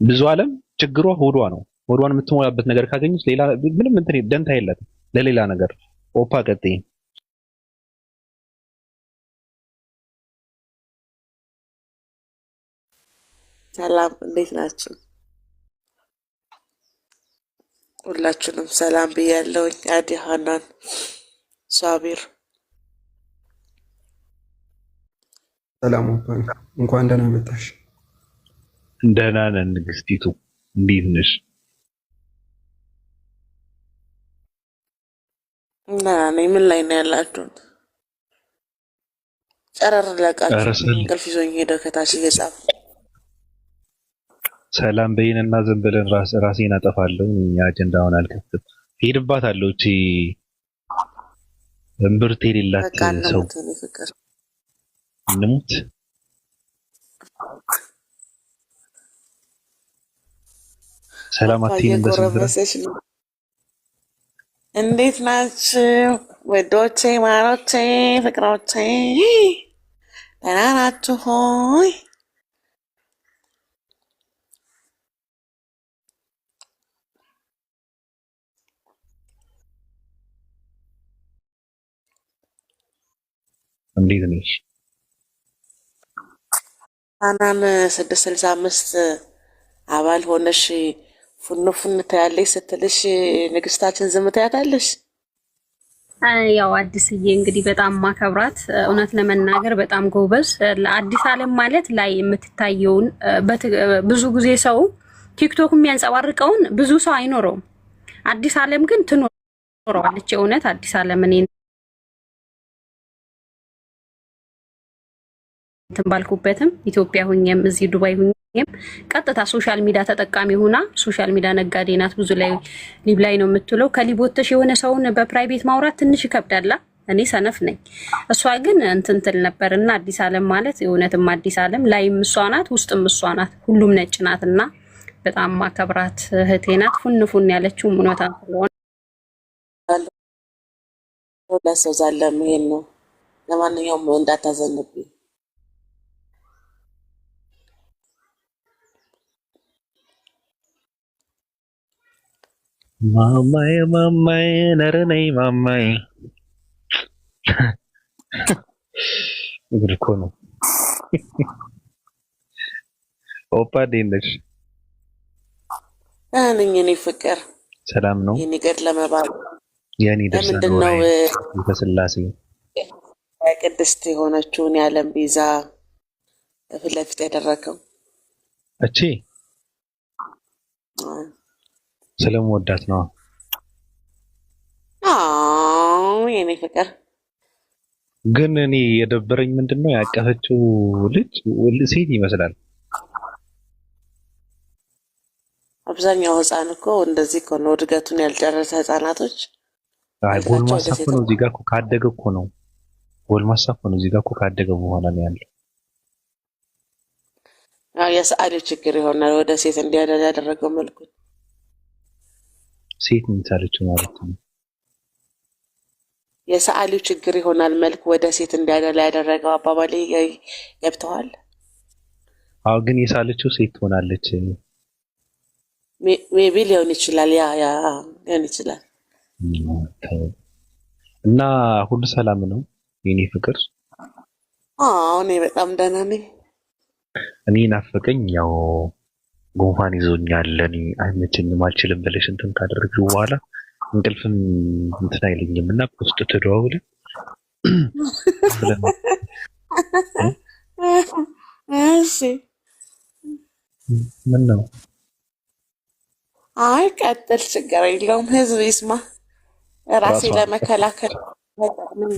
ብዙ ዓለም ችግሯ ሆዷ ነው። ሆዷን የምትሞላበት ነገር ካገኘች ሌላ ምንም ደንታ የላትም ለሌላ ነገር። ኦፓ ቀጥይ። ሰላም እንዴት ናችሁ? ሁላችሁንም ሰላም ብያለሁኝ። አዲ ሀናን ሳቢር ሰላም እንኳን ደህና መጣሽ። ደህና ነን ንግስቲቱ፣ እንዴት ነሽ? እና ምን ላይ ነው ያላችሁት? ጨረር ለቃችሁ እንቅልፍ ይዞኝ ሄደ ከታች እየጻፈ ሰላም በይንና ዝም ብለን ራሴን አጠፋለሁ። አጀንዳውን አልከፍትም፣ ሄድባታለሁ። እቺ እምብርት የሌላት ሰው እንሙት። ሰላም አትይም በስንት እየጎረበሰች ነው። እንዴት ናችሁ ወዶቼ፣ ማሮቼ፣ ፍቅሮቼ? ደህና ናችሁ ሆይ? እንዴት ነሽ? ሀናን 665 አባል ሆነሽ ፉን ፉን ትያለሽ ስትልሽ ንግስታችን ዝም ትያታለሽ? ያው አዲስዬ እንግዲህ በጣም ማከብራት እውነት ለመናገር በጣም ጎበዝ። ለአዲስ ዓለም ማለት ላይ የምትታየውን ብዙ ጊዜ ሰው ቲክቶክ የሚያንጸባርቀውን ብዙ ሰው አይኖረውም። አዲስ ዓለም ግን ትኖረዋለች። እውነት አዲስ ዓለም እኔ እንትን ባልኩበትም ኢትዮጵያ ሁኜም እዚህ ዱባይ ሁኜም ቀጥታ ሶሻል ሚዲያ ተጠቃሚ ሆና ሶሻል ሚዲያ ነጋዴ ናት። ብዙ ላይ ሊብ ላይ ነው የምትውለው። ከሊቦተሽ የሆነ ሰውን በፕራይቬት ማውራት ትንሽ ይከብዳላ። እኔ ሰነፍ ነኝ። እሷ ግን እንትን ትል ነበርና አዲስ ዓለም ማለት የእውነትም አዲስ ዓለም ላይም እሷ ናት፣ ውስጥም እሷ ናት። ሁሉም ነጭ ናትና በጣም ማከብራት እህቴ ናት። ፉን ፉን ያለችው እውነታ ስለሆነ ለሰው ዛለም ይሄን ነው። ለማንኛውም እንዳታዘንብኝ። ማማዬ ማማዬ ነረ ነይ ማማዬ እኮ ነው። ኦፓ እንዴት ነሽ? ነኝ እኔ ፍቅር ሰላም ነው። የኔ ገድ ለመባል የኔ ደርሰን ለምንድን ነው በስላሴ ቅድስት የሆነችውን የዓለም ቤዛ ፊት ለፊት ያደረገው? እቺ ስለምወዳት ነው። የኔ ፍቅር ግን እኔ የደበረኝ ምንድነው ያቀፈችው ልጅ ሴት ይመስላል። አብዛኛው ህፃን እኮ እንደዚህ እኮ ነው፣ እድገቱን ያልጨረሰ ህፃናቶች። አይ ጎልማሳ እኮ ነው እዚህ ጋር እኮ ካደገ እኮ ነው። ጎልማሳ እኮ ነው እዚህ ጋር እኮ ካደገ በኋላ ነው ያለው። የሰዓሊው ችግር ይሆናል ወደ ሴት እንዲያደላ ያደረገው መልኩ። ሴት ምንታለችው ማለት ነው። የሰዓሊው ችግር ይሆናል መልክ ወደ ሴት እንዲያደላ ያደረገው አባባሌ ገብተዋል? አዎ ግን የሳለችው ሴት ትሆናለች። ሜቢ ሊሆን ይችላል። ያ ሊሆን ይችላል። እና ሁሉ ሰላም ነው የኔ ፍቅር? እኔ በጣም ደህና ነኝ። እኔ ናፈቀኝ። ያው ጉንፋን ይዞኛል። እኔ አይመቸኝም አልችልም ብለሽ እንትን ካደረግሽው በኋላ እንቅልፍም እንትን አይለኝም እና ውስጥ ተደዋውለ እሺ ምን ነው? አይ ቀጥል፣ ችግር የለውም። ህዝብ ይስማ። ራሴ ለመከላከል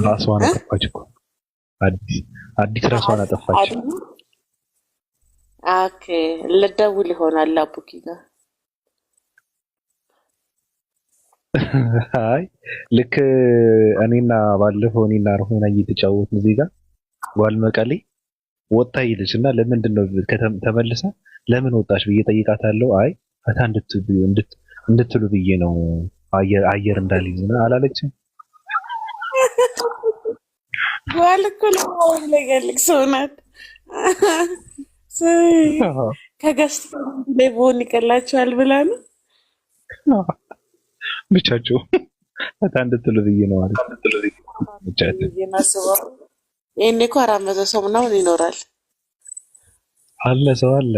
ራሷን አጠፋች እኮ አዲስ ራሷን አጠፋች። ኦኬ ልደውል ይሆናል አቡኪ ጋር። አይ ልክ እኔና ባለፈው እኔና ሮሆና እየተጫወትን እዚህ ጋር ጓል መቀሌ ወጣ ይልሽ እና ለምንድን ነው ተመልሳ ለምን ወጣሽ ብዬ ጠይቃታለሁ። አይ ፈታ እንድትሉ ብዬ ነው አየር እንዳልይዝ ነው አላለችም። ጓል እኮ ለገልግ ሰው ናት። ከገስት ላይ በሆን ይቀላቸዋል ብላ ነው ብቻቸው ፈታ እንድትሉ ብዬ ነው ማለት ብቻቸው። ይሄኔ እኮ 400 ሰው ምናምን ይኖራል። አለ ሰው አለ።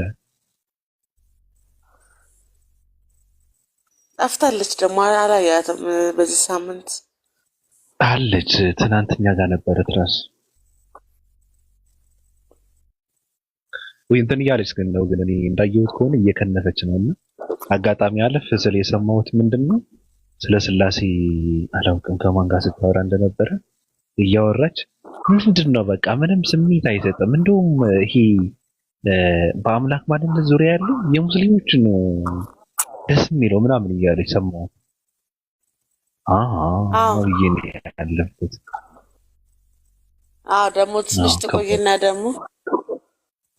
ጠፍታለች ደግሞ አላያትም በዚህ ሳምንት። አለች ትናንትኛ ጋር ነበረ ትራስ ወይ እንትን እያለች ግን ነው። ግን እኔ እንዳየሁት ከሆነ እየከነፈች ነው። እና አጋጣሚ አለፍ ስለ የሰማሁት ምንድነው ስለ ስላሴ አላውቅም ከማን ጋር ስታወራ እንደነበረ እያወራች ምንድነው በቃ ምንም ስሜት አይሰጥም። እንደውም ይሄ በአምላክ ማንነት ዙሪያ ያለው የሙስሊሞች ነው ደስ የሚለው ምናምን እያለች ሰማሁ። ይሄን ያለበት ደግሞ ትንሽ ትቆይና ደግሞ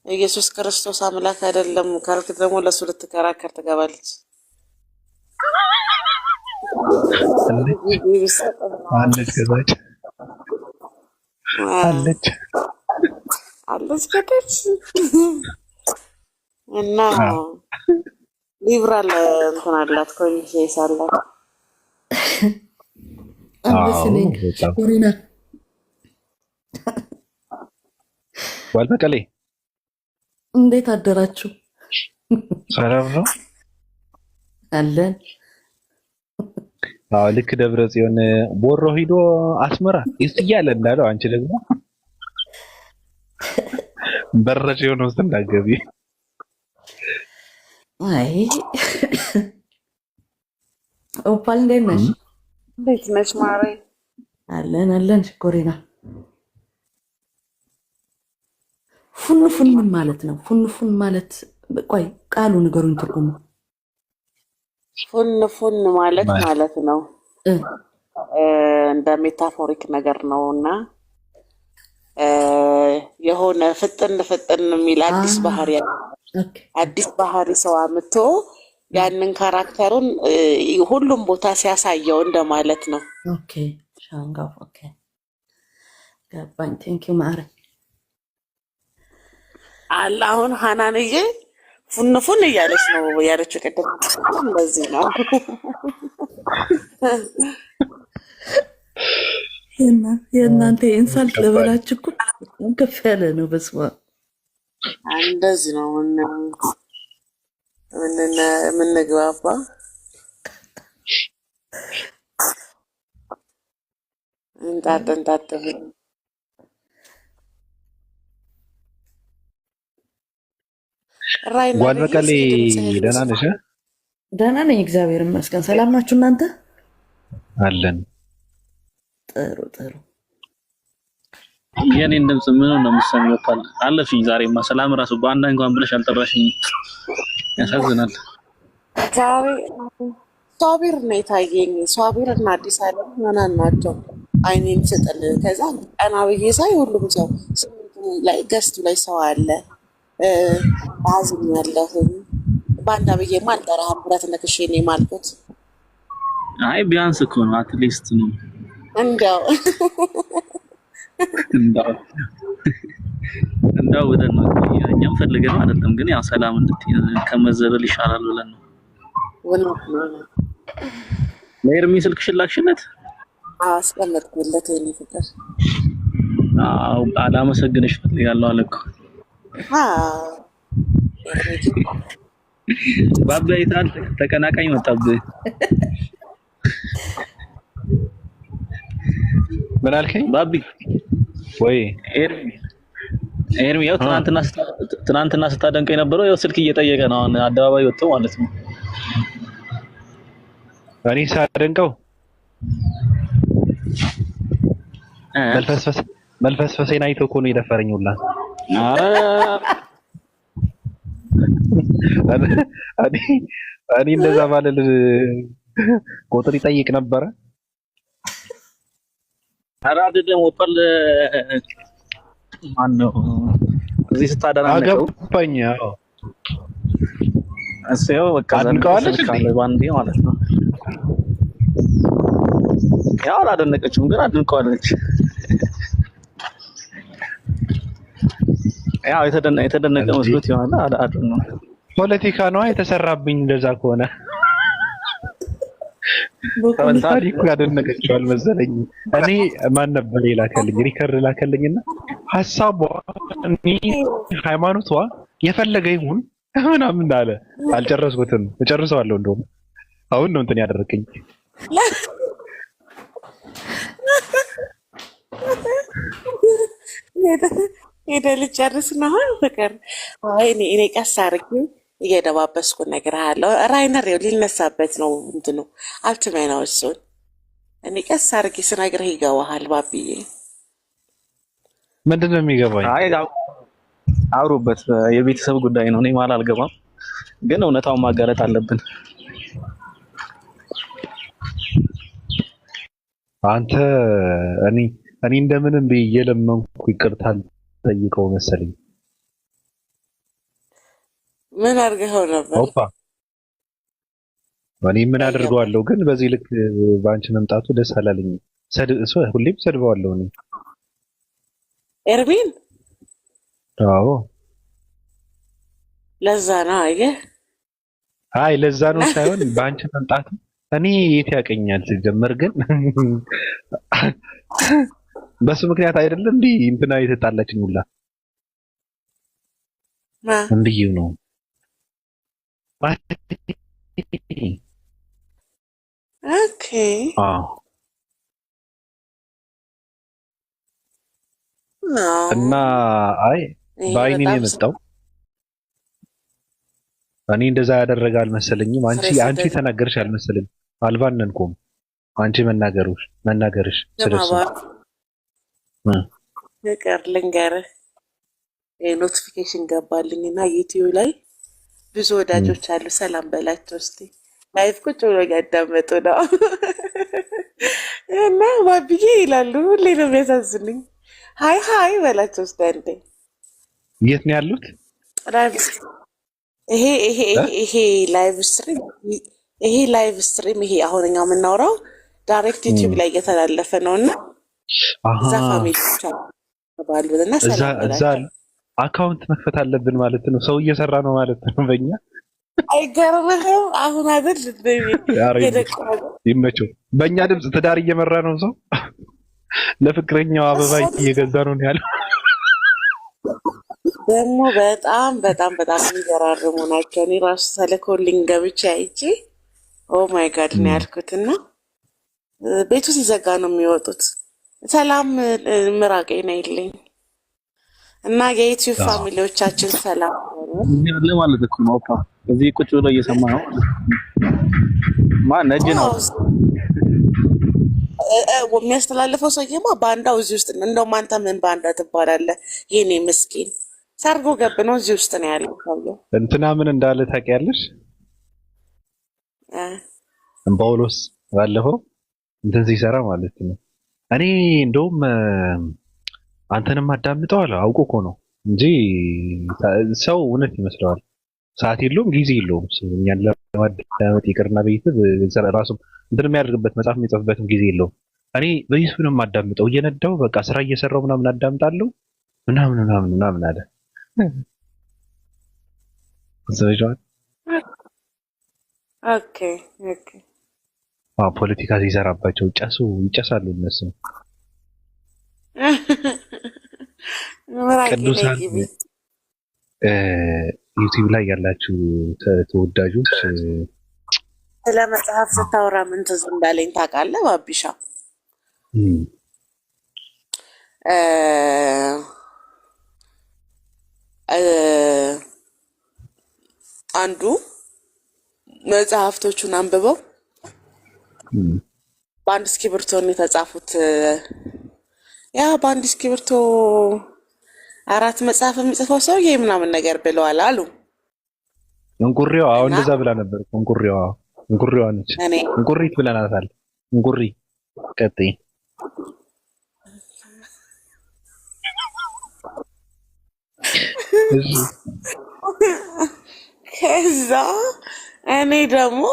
ኢየሱስ ክርስቶስ አምላክ አይደለም ካልክ ደግሞ ለሱ ልትከራከር ትገባለች። አለች ከዛች አለች ከታች እና ሊብራል እንትን አላት ኮንሽስ አላት። አንበስነኝ ኮሪና ዋልመቀሌ እንዴት አደራችሁ? ሰላም ነው አለን። ልክ ደብረ ጽዮን ቦሮ ሂዶ አስመራ እያለ እንዳለው አንቺ ደግሞ በረጭ የሆነ ውስጥ እንዳገቢ። አይ ኦፓል እንዴት ነሽ? እንዴት ነሽ ማሬ? አለን ኮሪና። ፉን ምን ማለት ነው? ፉን ማለት ቆይ ቃሉ ንገሩኝ ትርጉሙ። ፉን ማለት ነው እንደ ሜታፎሪክ ነገር ነውና የሆነ ፍጥን የሚል አዲስ ባህሪ ሰው አምጥቶ ያንን ካራክተሩን ሁሉም ቦታ ሲያሳየው እንደማለት ነው። ኦኬ ሻንጋፍ ኦኬ ገባኝ። ቴንክ ዩ ማረ አለ። አሁን ሀናንዬ ፉን እያለች ነው ያለችው ቅድም። እንደዚህ ነው የእናንተ ኢንሳልት ለበላችሁ እኮ ከፍ ያለ ነው። በስመ አብ እንደዚህ ነው የምንግባባ። እንጣጥ ዋልመቀሌ ደህና ነሽ? ደህና ነኝ እግዚአብሔር ይመስገን። ሰላም ናችሁ እናንተ? አለን። ጥሩ የኔን ድምጽ ምን ነው የምትሰሚው? ወጣል አለፍኝ። ዛሬማ ሰላም ራሱ በአንድ እንኳን ብለሽ አልጠራሽኝ። ያሳዝናል። ዛሬ ሷቢር ነው የታየኝ። ሷቢር እና አዲስ አለም ማናን ናቸው? አይኔን ስጥል ከዛ ቀና ብዬ ሳይ ሁሉም ሰው ላይ ገስቱ ላይ ሰው አለ። ባዝም ያለሁኝ ባንዳ ብዬ ማልጠራህም ብረት ነክሼ ነው የማልኩት። አይ ቢያንስ እኮ ነው አትሊስት ነው እንዳው ወደን ነው እኛም ፈልገን አይደለም፣ ግን ያው ሰላም እንድትይ ከመዘለል ይሻላል ብለን ነው። ለኤርሚ ስልክሽን ላክሽለት? አስቀመጥኩለት። የኔ ፍቅር አላመሰግንሽ ፈልጋለሁ አለ እኮ። ባባ ይታል ተቀናቃኝ መጣብህ። ምን አልከኝ ባቢ? ወይ ኤርሚ ያው ትናንትና ስታደንቀው የነበረው ያው ስልክ እየጠየቀ ነው አሁን አደባባይ ወጥቶ ማለት ነው። እኔ ሳደንቀው መልፈስፈሴን አይቶ እኮ ነው የደፈረኝ ሁላ። እኔ እንደዛ ባለል ቁጥር ይጠይቅ ነበረ። አራድ ደግሞ ወጣል ማነው እዚህ ስታደናነቀው አገባኝ። አዎ እሰየው በቃ አድንቀዋለች ባንዴ ማለት ነው። ያው አላደነቀችም ግን አድንቀዋለች። ያው የተደነቀ መስሎት ይሆናል። ነው ፖለቲካ ነው የተሰራብኝ። እንደዛ ከሆነ ታሪኩ ያደነቀችዋል መሰለኝ። እኔ ማን ነበር የላከልኝ ሪከርድ ላከልኝና ሐሳቧ እኔ ሃይማኖቷ የፈለገ ይሁን ምናምን አለ። አልጨረስኩትም፣ እጨርሰዋለሁ። እንደውም አሁን ነው እንትን ያደረከኝ። ሄደህ ጨርስ ነው ፍቅር። እኔ ቀስ አድርጌ እየደባበስኩ እነግርሃለሁ። ራይነር ይኸው ሊነሳበት ነው እንትኑ አልትሜናው እሱን እኔ ቀስ አድርጌ ስነግርህ ይገባሃል ባብዬ። ምንድን ነው የሚገባኝ? አይ አውሩበት፣ የቤተሰብ ጉዳይ ነው። እኔ ማለት አልገባም፣ ግን እውነታውን ማጋለጥ አለብን። አንተ እኔ እንደምንም ብዬ እየለመንኩ ይቅርታ ጠይቀው መሰለኝ። ምን አድርገኸው ነበር? ኦፓ እኔ ምን አድርገዋለሁ ግን በዚህ ልክ በአንቺ መምጣቱ ደስ አላለኝም። ሁሌም ሰድበዋለሁ እኔ ኤርሚን። አዎ ለዛ ነው አየህ። አይ ለዛ ነው ሳይሆን በአንቺ መምጣቱ እኔ የት ያቀኛል ሲጀመር ግን በሱ ምክንያት አይደለም እንዴ እንትና የተጣላችኝ ሁላ እንዴ ነው ኦኬ እና አይ በአይኔ ነው የመጣው። እኔ እንደዛ ያደረገ አልመሰለኝም። አንቺ ተናገርሽ አልመሰለኝም። አልባነንኩም። አንቺ መናገርሽ ስለሱ ነገር ልንገርህ፣ ኖቲፊኬሽን ገባልኝና ዩቲዩብ ላይ ብዙ ወዳጆች አሉ። ሰላም በላቸው እስቲ። ላይፍ ቁጭ ብሎ እያዳመጡ ነው እና ባብዬ ይላሉ። ሁሌ ነው የሚያሳዝኑኝ። ሀይ ሀይ በላቸው እስቲ አንዴ። የት ነው ያሉት? ይሄ ላይቭ ስትሪም ይሄ አሁን እኛ የምናወራው ዳይሬክት ዩቲዩብ ላይ እየተላለፈ ነው እና እዛ ፋሚሊዎች ባሉና እዛ አካውንት መክፈት አለብን ማለት ነው። ሰው እየሰራ ነው ማለት ነው በእኛ። አይገርምህም? አሁን አይደል ይመቸው። በእኛ ድምፅ ትዳር እየመራ ነው ሰው። ለፍቅረኛው አበባ እየገዛ ነው ያለው። ደግሞ በጣም በጣም በጣም የሚገራርሙ ናቸው። እኔ ራሱ ተልኮልኝ ገብቼ አይቼ ኦ ማይ ጋድ ነው ያልኩትና ቤቱ ሲዘጋ ነው የሚወጡት። ሰላም ምራቄ ነው ይልኝ እና የዩቲዩብ ፋሚሊዎቻችን ሰላም ያለ ማለት እኮ ነው። እዚህ ቁጭ ብሎ እየሰማ ነው። ማን ነጅ ነው የሚያስተላልፈው? ሰውዬማ ባንዳው እዚህ ውስጥ ነው። እንደውም አንተ ምን ባንዳ ትባላለህ? የኔ ምስኪን ሰርጎ ገብ ነው እዚህ ውስጥ ነው ያለው ሰውዬው። እንትና ምን እንዳለ ታውቂያለሽ? ጳውሎስ ባለፈው እንትን ሲሰራ ማለት ነው። እኔ እንደውም አንተንም አዳምጠዋል አውቆ እኮ ነው እንጂ ሰው እውነት ይመስለዋል። ሰዓት የለውም ጊዜ የለውም። እኛን ለማዳመጥ ይቅርና ቤተሰብ ራሱ እንትን የሚያደርግበት መጽሐፍ የሚጽፍበትም ጊዜ የለውም። እኔ በዩቲዩብ ነው የማዳምጠው እየነዳው በቃ ስራ እየሰራው ምናምን አዳምጣለሁ ምናምን አለ። ኦኬ ፖለቲካ ሲሰራባቸው ይጨሳሉ እነሱ። ቅዱሳን ዩቲዩብ ላይ ያላችሁ ተወዳጆች ስለ መጽሐፍ ስታወራ ምን ትዝ እንዳለኝ ታውቃለህ ባቢሻ? አንዱ መጽሐፍቶቹን አንብበው በአንድ እስክሪብቶ ነው የተጻፉት። ያ በአንድ እስክሪብቶ 4 መጽሐፍ የሚጽፈው ሰውዬ ምናምን ነገር ብለዋል አሉ። እንቁሪዋ አሁን እንደዛ ብላ ነበር። እንቁሪዋ ነች። እንቁሪት ብለናታል። እንቁሪ ቀጥይ። ከዛ እኔ ደግሞ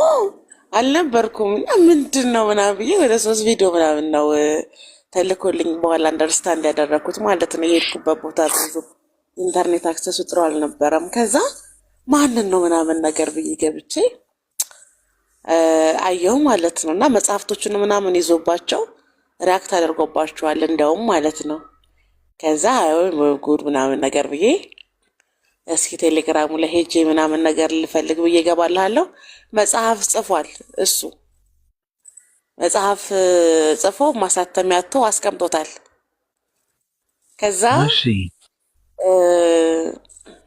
አልነበርኩም እና ምንድን ነው ምናምን ብዬ ወደ 3 ቪዲዮ ምናምን ነው ተልኮልኝ በኋላ አንደርስታንድ ያደረኩት ማለት ነው። የሄድኩበት ቦታ ብዙ ኢንተርኔት አክሰሱ ጥሩ አልነበረም። ከዛ ማንን ነው ምናምን ነገር ብዬ ገብቼ አየሁ ማለት ነው። እና መጽሐፍቶቹን ምናምን ይዞባቸው ሪያክት አድርጎባቸዋል እንደውም ማለት ነው። ከዛ ጉድ ምናምን ነገር ብዬ እስኪ ቴሌግራሙ ላይ ሄጄ ምናምን ነገር ልፈልግ ብዬ እገባልሃለሁ። መጽሐፍ ጽፏል እሱ። መጽሐፍ ጽፎ ማሳተሚያ አጥቶ አስቀምጦታል። ከዛ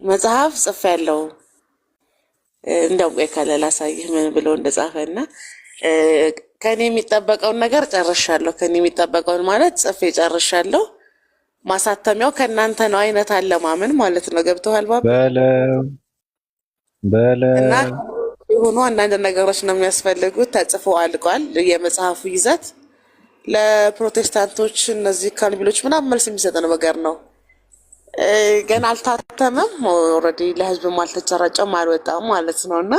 መጽሐፍ ጽፌያለሁ እንደው የካለ ላሳይህ ምን ብሎ እንደጻፈና ከኔ የሚጠበቀውን ነገር ጨርሻለሁ። ከኔ የሚጠበቀውን ማለት ጽፌ ጨርሻለሁ። ማሳተሚያው ከእናንተ ነው አይነት አለማመን ማለት ነው። ገብተዋል በለ እና የሆኑ አንዳንድ ነገሮች ነው የሚያስፈልጉት። ተጽፎ አልቋል። የመጽሐፉ ይዘት ለፕሮቴስታንቶች እነዚህ ካንቢሎች ምናምን መልስ የሚሰጥ ነገር ነው። ገና አልታተመም። ኦልሬዲ ለህዝብም አልተሰራጨም አልወጣም ማለት ነው እና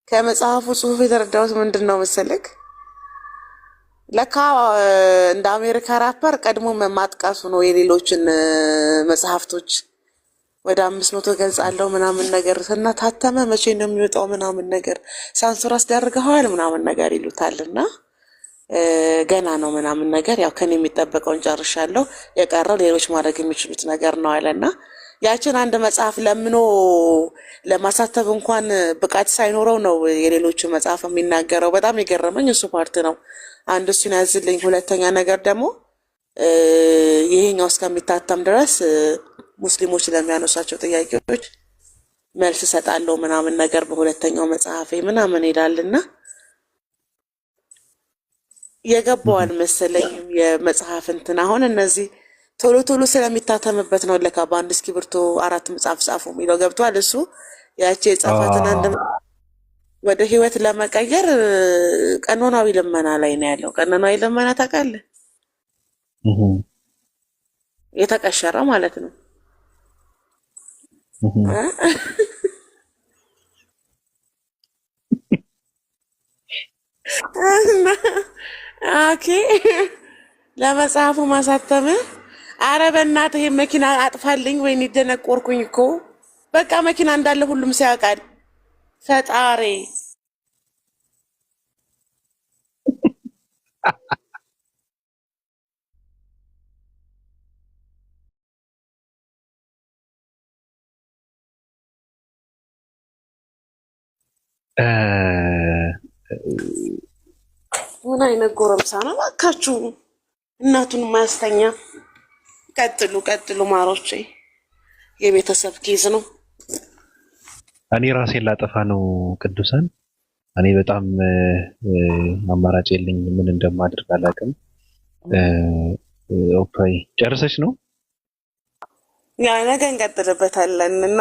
ከመጽሐፉ ጽሑፍ የተረዳሁት ምንድን ነው መሰለክ? ለካ እንደ አሜሪካ ራፐር ቀድሞ ማጥቃቱ ነው የሌሎችን መጽሐፍቶች ወደ 500 ገጽ አለው ምናምን ነገር እና ታተመ መቼ ነው የሚወጣው ምናምን ነገር ሳንሱር አስደርገዋል ምናምን ነገር ይሉታልና ገና ነው ምናምን ነገር ያው ከኔ የሚጠበቀውን ጨርሻለሁ የቀረው ሌሎች ማድረግ የሚችሉት ነገር ነው አለና ያችን አንድ መጽሐፍ ለምኖ ለማሳተፍ እንኳን ብቃት ሳይኖረው ነው የሌሎቹ መጽሐፍ የሚናገረው። በጣም የገረመኝ እሱ ፓርት ነው። አንድ እሱን ያዝልኝ። ሁለተኛ ነገር ደግሞ ይሄኛው እስከሚታተም ድረስ ሙስሊሞች ለሚያነሷቸው ጥያቄዎች መልስ እሰጣለሁ ምናምን ነገር በሁለተኛው መጽሐፌ ምናምን ይላልና የገባዋል መሰለኝም የመጽሐፍ እንትን አሁን እነዚህ ቶሎ ቶሎ ስለሚታተምበት ነው ለካ በአንድ እስክሪብቶ 4 መጽሐፍ ጻፉ የሚለው ገብቷል። እሱ ያቺ የጻፋትን አንድ ወደ ህይወት ለመቀየር ቀኖናዊ ልመና ላይ ነው ያለው። ቀኖናዊ ልመና ታውቃለህ? የተቀሸረ ማለት ነው። ኦኬ ለመጽሐፉ ማሳተም አረ በእናትህ ይሄ መኪና አጥፋልኝ። ወይኔ ደነቆርኩኝ እኮ በቃ መኪና እንዳለ ሁሉም ሲያውቃል። ፈጣሪ ምን አይነት ጎረምሳ ነው እባካችሁ! እናቱን ማያስተኛ። ቀጥሉ ቀጥሉ ማሮቼ፣ የቤተሰብ ኬዝ ነው። እኔ ራሴን ላጠፋ ነው ቅዱሳን። እኔ በጣም አማራጭ የለኝ፣ ምን እንደማደርግ አላውቅም። ኦፓይ ጨርሰሽ ነው? ያ ነገ እንቀጥልበታለን እና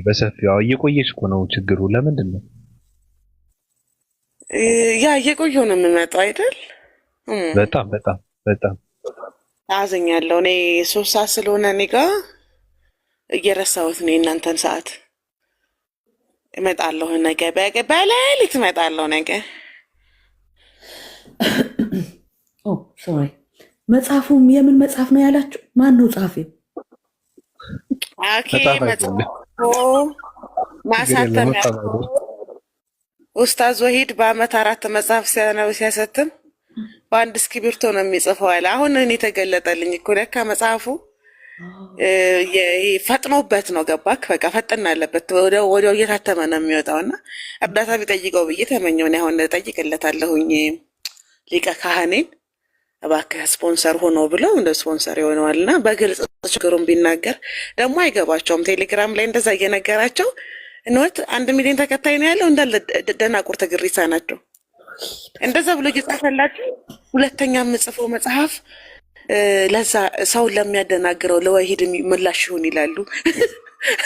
በሰፊው እየቆየሽ እኮ ነው ችግሩ። ለምንድን ነው ያ እየቆየሁ ነው የምመጣው አይደል? በጣም በጣም በጣም አዝኛለሁ። እኔ 3 ሰዓት ስለሆነ እኔ ጋር እየረሳሁት ነው የእናንተን ሰዓት። እመጣለሁ ነገ በሌሊት እመጣለሁ ነገ። ሶሪ መጽሐፉ የምን መጽሐፍ ነው ያላችሁ? ማን ነው ጸሐፊው? ኦኬ መጽሐፉ ማሳተሚያ ኡስታዝ ወሂድ በአመት 4 መጽሐፍ ሲያሰትም በአንድ እስክሪብቶ ነው የሚጽፈው አለ። አሁን እኔ ተገለጠልኝ እኮ ለካ መጽሐፉ ፈጥኖበት ነው። ገባክ? በቃ ፈጥና አለበት ወዲያው እየታተመ ነው የሚወጣውና እርዳታ ቢጠይቀው ብዬ ተመኘው። እኔ አሁን እጠይቅለታለሁኝ ሊቀ ካህኔን እባክህ ስፖንሰር ሆኖ ብለው እንደ ስፖንሰር የሆነዋልና በግልጽ ችግሩን ቢናገር ደግሞ አይገባቸውም። ቴሌግራም ላይ እንደዛ እየነገራቸው እንወት 1 ሚሊዮን ተከታይ ነው ያለው እንዳለ ደናቁርተ ግሪሳ ናቸው። እንደዛ ብሎ እየጻፈላቸው ሁለተኛ የምጽፈው መጽሐፍ ለዛ ሰውን ለሚያደናግረው ለወሂድ ምላሽ ይሁን ይላሉ።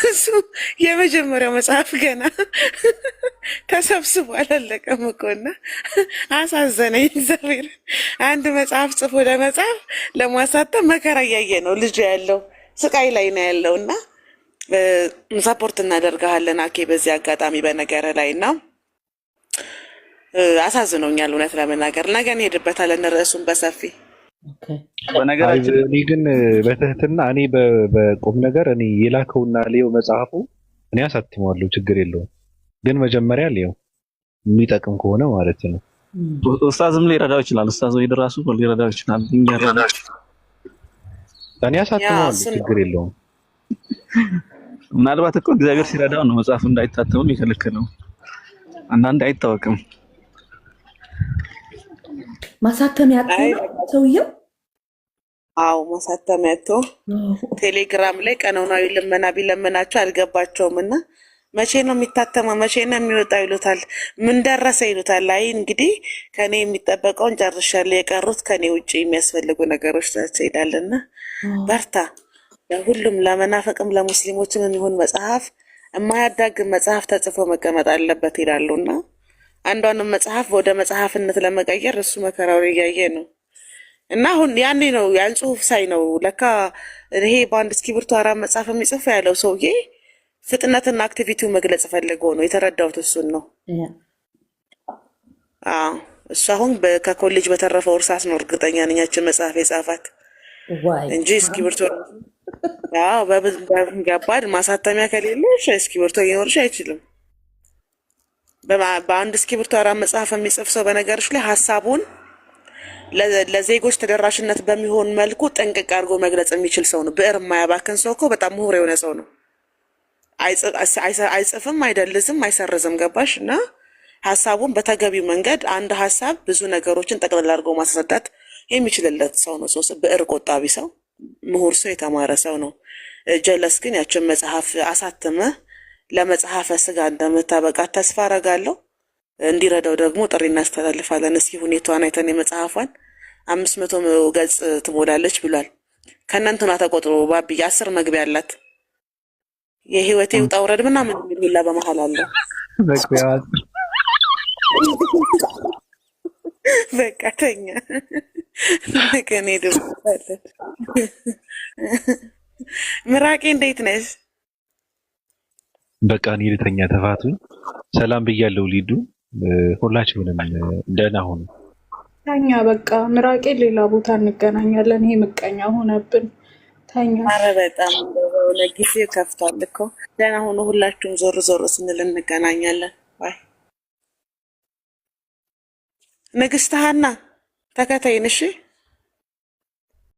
እሱ የመጀመሪያው መጽሐፍ ገና ተሰብስቦ አላለቀም እኮና አሳዘነኝ። እግዚአብሔር አንድ መጽሐፍ ጽፎ ለመጽሐፍ ለማሳተም መከራ እያየ ነው ልጁ ያለው ስቃይ ላይ ነው ያለውና ሰፖርት እናደርጋለን አኬ በዚህ አጋጣሚ በነገር ላይና አሳዝኖኛል እውነት ለመናገር። ነገ እንሄድበታለን ርዕሱን በሰፊ በነገራችን እኔ ግን በትህትና እኔ በቁም ነገር እኔ የላከውና ሊዮ መጽሐፉ እኔ አሳትመዋለሁ፣ ችግር የለውም። ግን መጀመሪያ ሊዮ የሚጠቅም ከሆነ ማለት ነው። ኡስታዝም ሊረዳው ይችላል። ኡስታዝ ወይ ድራሱ ሊረዳው ይችላል። እኔ አሳትመዋለሁ፣ ችግር የለውም። ምናልባት እኮ እግዚአብሔር ሲረዳው ነው መጽሐፉ እንዳይታተም የሚከለክለው። አንዳንድ አይታወቅም። ማሳተሚያ ያጣ ሰውየው። አዎ ማሳተሚያ ያጣ። ቴሌግራም ላይ ቀኖናዊ ልመና ቢለመናቸው አልገባቸውም እና መቼ ነው የሚታተመው መቼ ነው የሚወጣው ይሉታል። ምን ደረሰ ይሉታል። አይ እንግዲህ ከኔ የሚጠበቀውን ጨርሻለሁ፣ የቀሩት ከኔ ውጪ የሚያስፈልጉ ነገሮች ናቸው ይላልና በርታ። ለሁሉም ለመናፈቅም ለሙስሊሞችም የሚሆን መጽሐፍ የማያዳግም መጽሐፍ ተጽፎ መቀመጥ አለበት ይላሉና አንዷንም መጽሐፍ ወደ መጽሐፍነት ለመቀየር እሱ መከራውን እያየ ነው። እና አሁን ያኔ ነው ያን ጽሁፍ ሳይ ነው ለካ ይሄ በአንድ እስክሪብቶ 4 መጽሐፍ የሚጽፍ ያለው ሰውዬ ፍጥነትና አክቲቪቲው መግለጽ ፈልገው ነው የተረዳሁት። እሱን ነው። አዎ እሱ አሁን ከኮሌጅ በተረፈው እርሳስ ነው እርግጠኛ ነኝ ያችን መጽሐፍ የጻፋት እንጂ እስክሪብቶ አዎ በገባድ ማሳተሚያ ከሌለሽ እስክሪብቶ ሊኖርሽ አይችልም። በአንድ እስክሪብቶ አራት መጽሐፍ የሚጽፍ ሰው በነገርሽ ላይ ሐሳቡን ለዜጎች ተደራሽነት በሚሆን መልኩ ጠንቅቅ አድርጎ መግለጽ የሚችል ሰው ነው። ብዕር የማያባክን ሰው እኮ በጣም ምሁር የሆነ ሰው ነው። አይጽፍም፣ አይደልዝም፣ አይሰርዝም። ገባሽ? እና ሐሳቡን በተገቢው መንገድ አንድ ሐሳብ ብዙ ነገሮችን ጠቅልል አድርጎ ማስረዳት የሚችልለት ሰው ነው። ብዕር ቆጣቢ ሰው፣ ምሁር ሰው፣ የተማረ ሰው ነው። ጀለስ ግን ያችን መጽሐፍ አሳተመ ለመጽሐፈ ስጋ እንደምታበቃት ተስፋ አረጋለሁ። እንዲረዳው ደግሞ ጥሪ እናስተላልፋለን። እስኪ ሁኔታዋን አይተን የመጽሐፏን 500 ገጽ ትሞላለች ብሏል። ከእናንተና ተቆጥሮ ባብዬ 10 መግቢያ አላት። የህይወቴ ውጣ ውረድ ምናምን የሚላ በመሃል አለ። በቃ ተኛ ከኔ ደውላለች። ምራቄ እንዴት ነሽ? በቃ እኔ ልተኛ፣ ተፋቱኝ። ሰላም ብያለሁ ሊዱ። ሁላችሁንም ደህና ሁኑ። ተኛ በቃ ምራቄ፣ ሌላ ቦታ እንገናኛለን። ይሄ ምቀኛ ሆነብን። ተኛ። ኧረ በጣም ለጊዜው ከፍቷል እኮ። ደህና ሁኑ ሁላችሁም። ዞር ዞር ስንል እንገናኛለን። ባይ። ንግስት ሀና ተከታይን እሺ።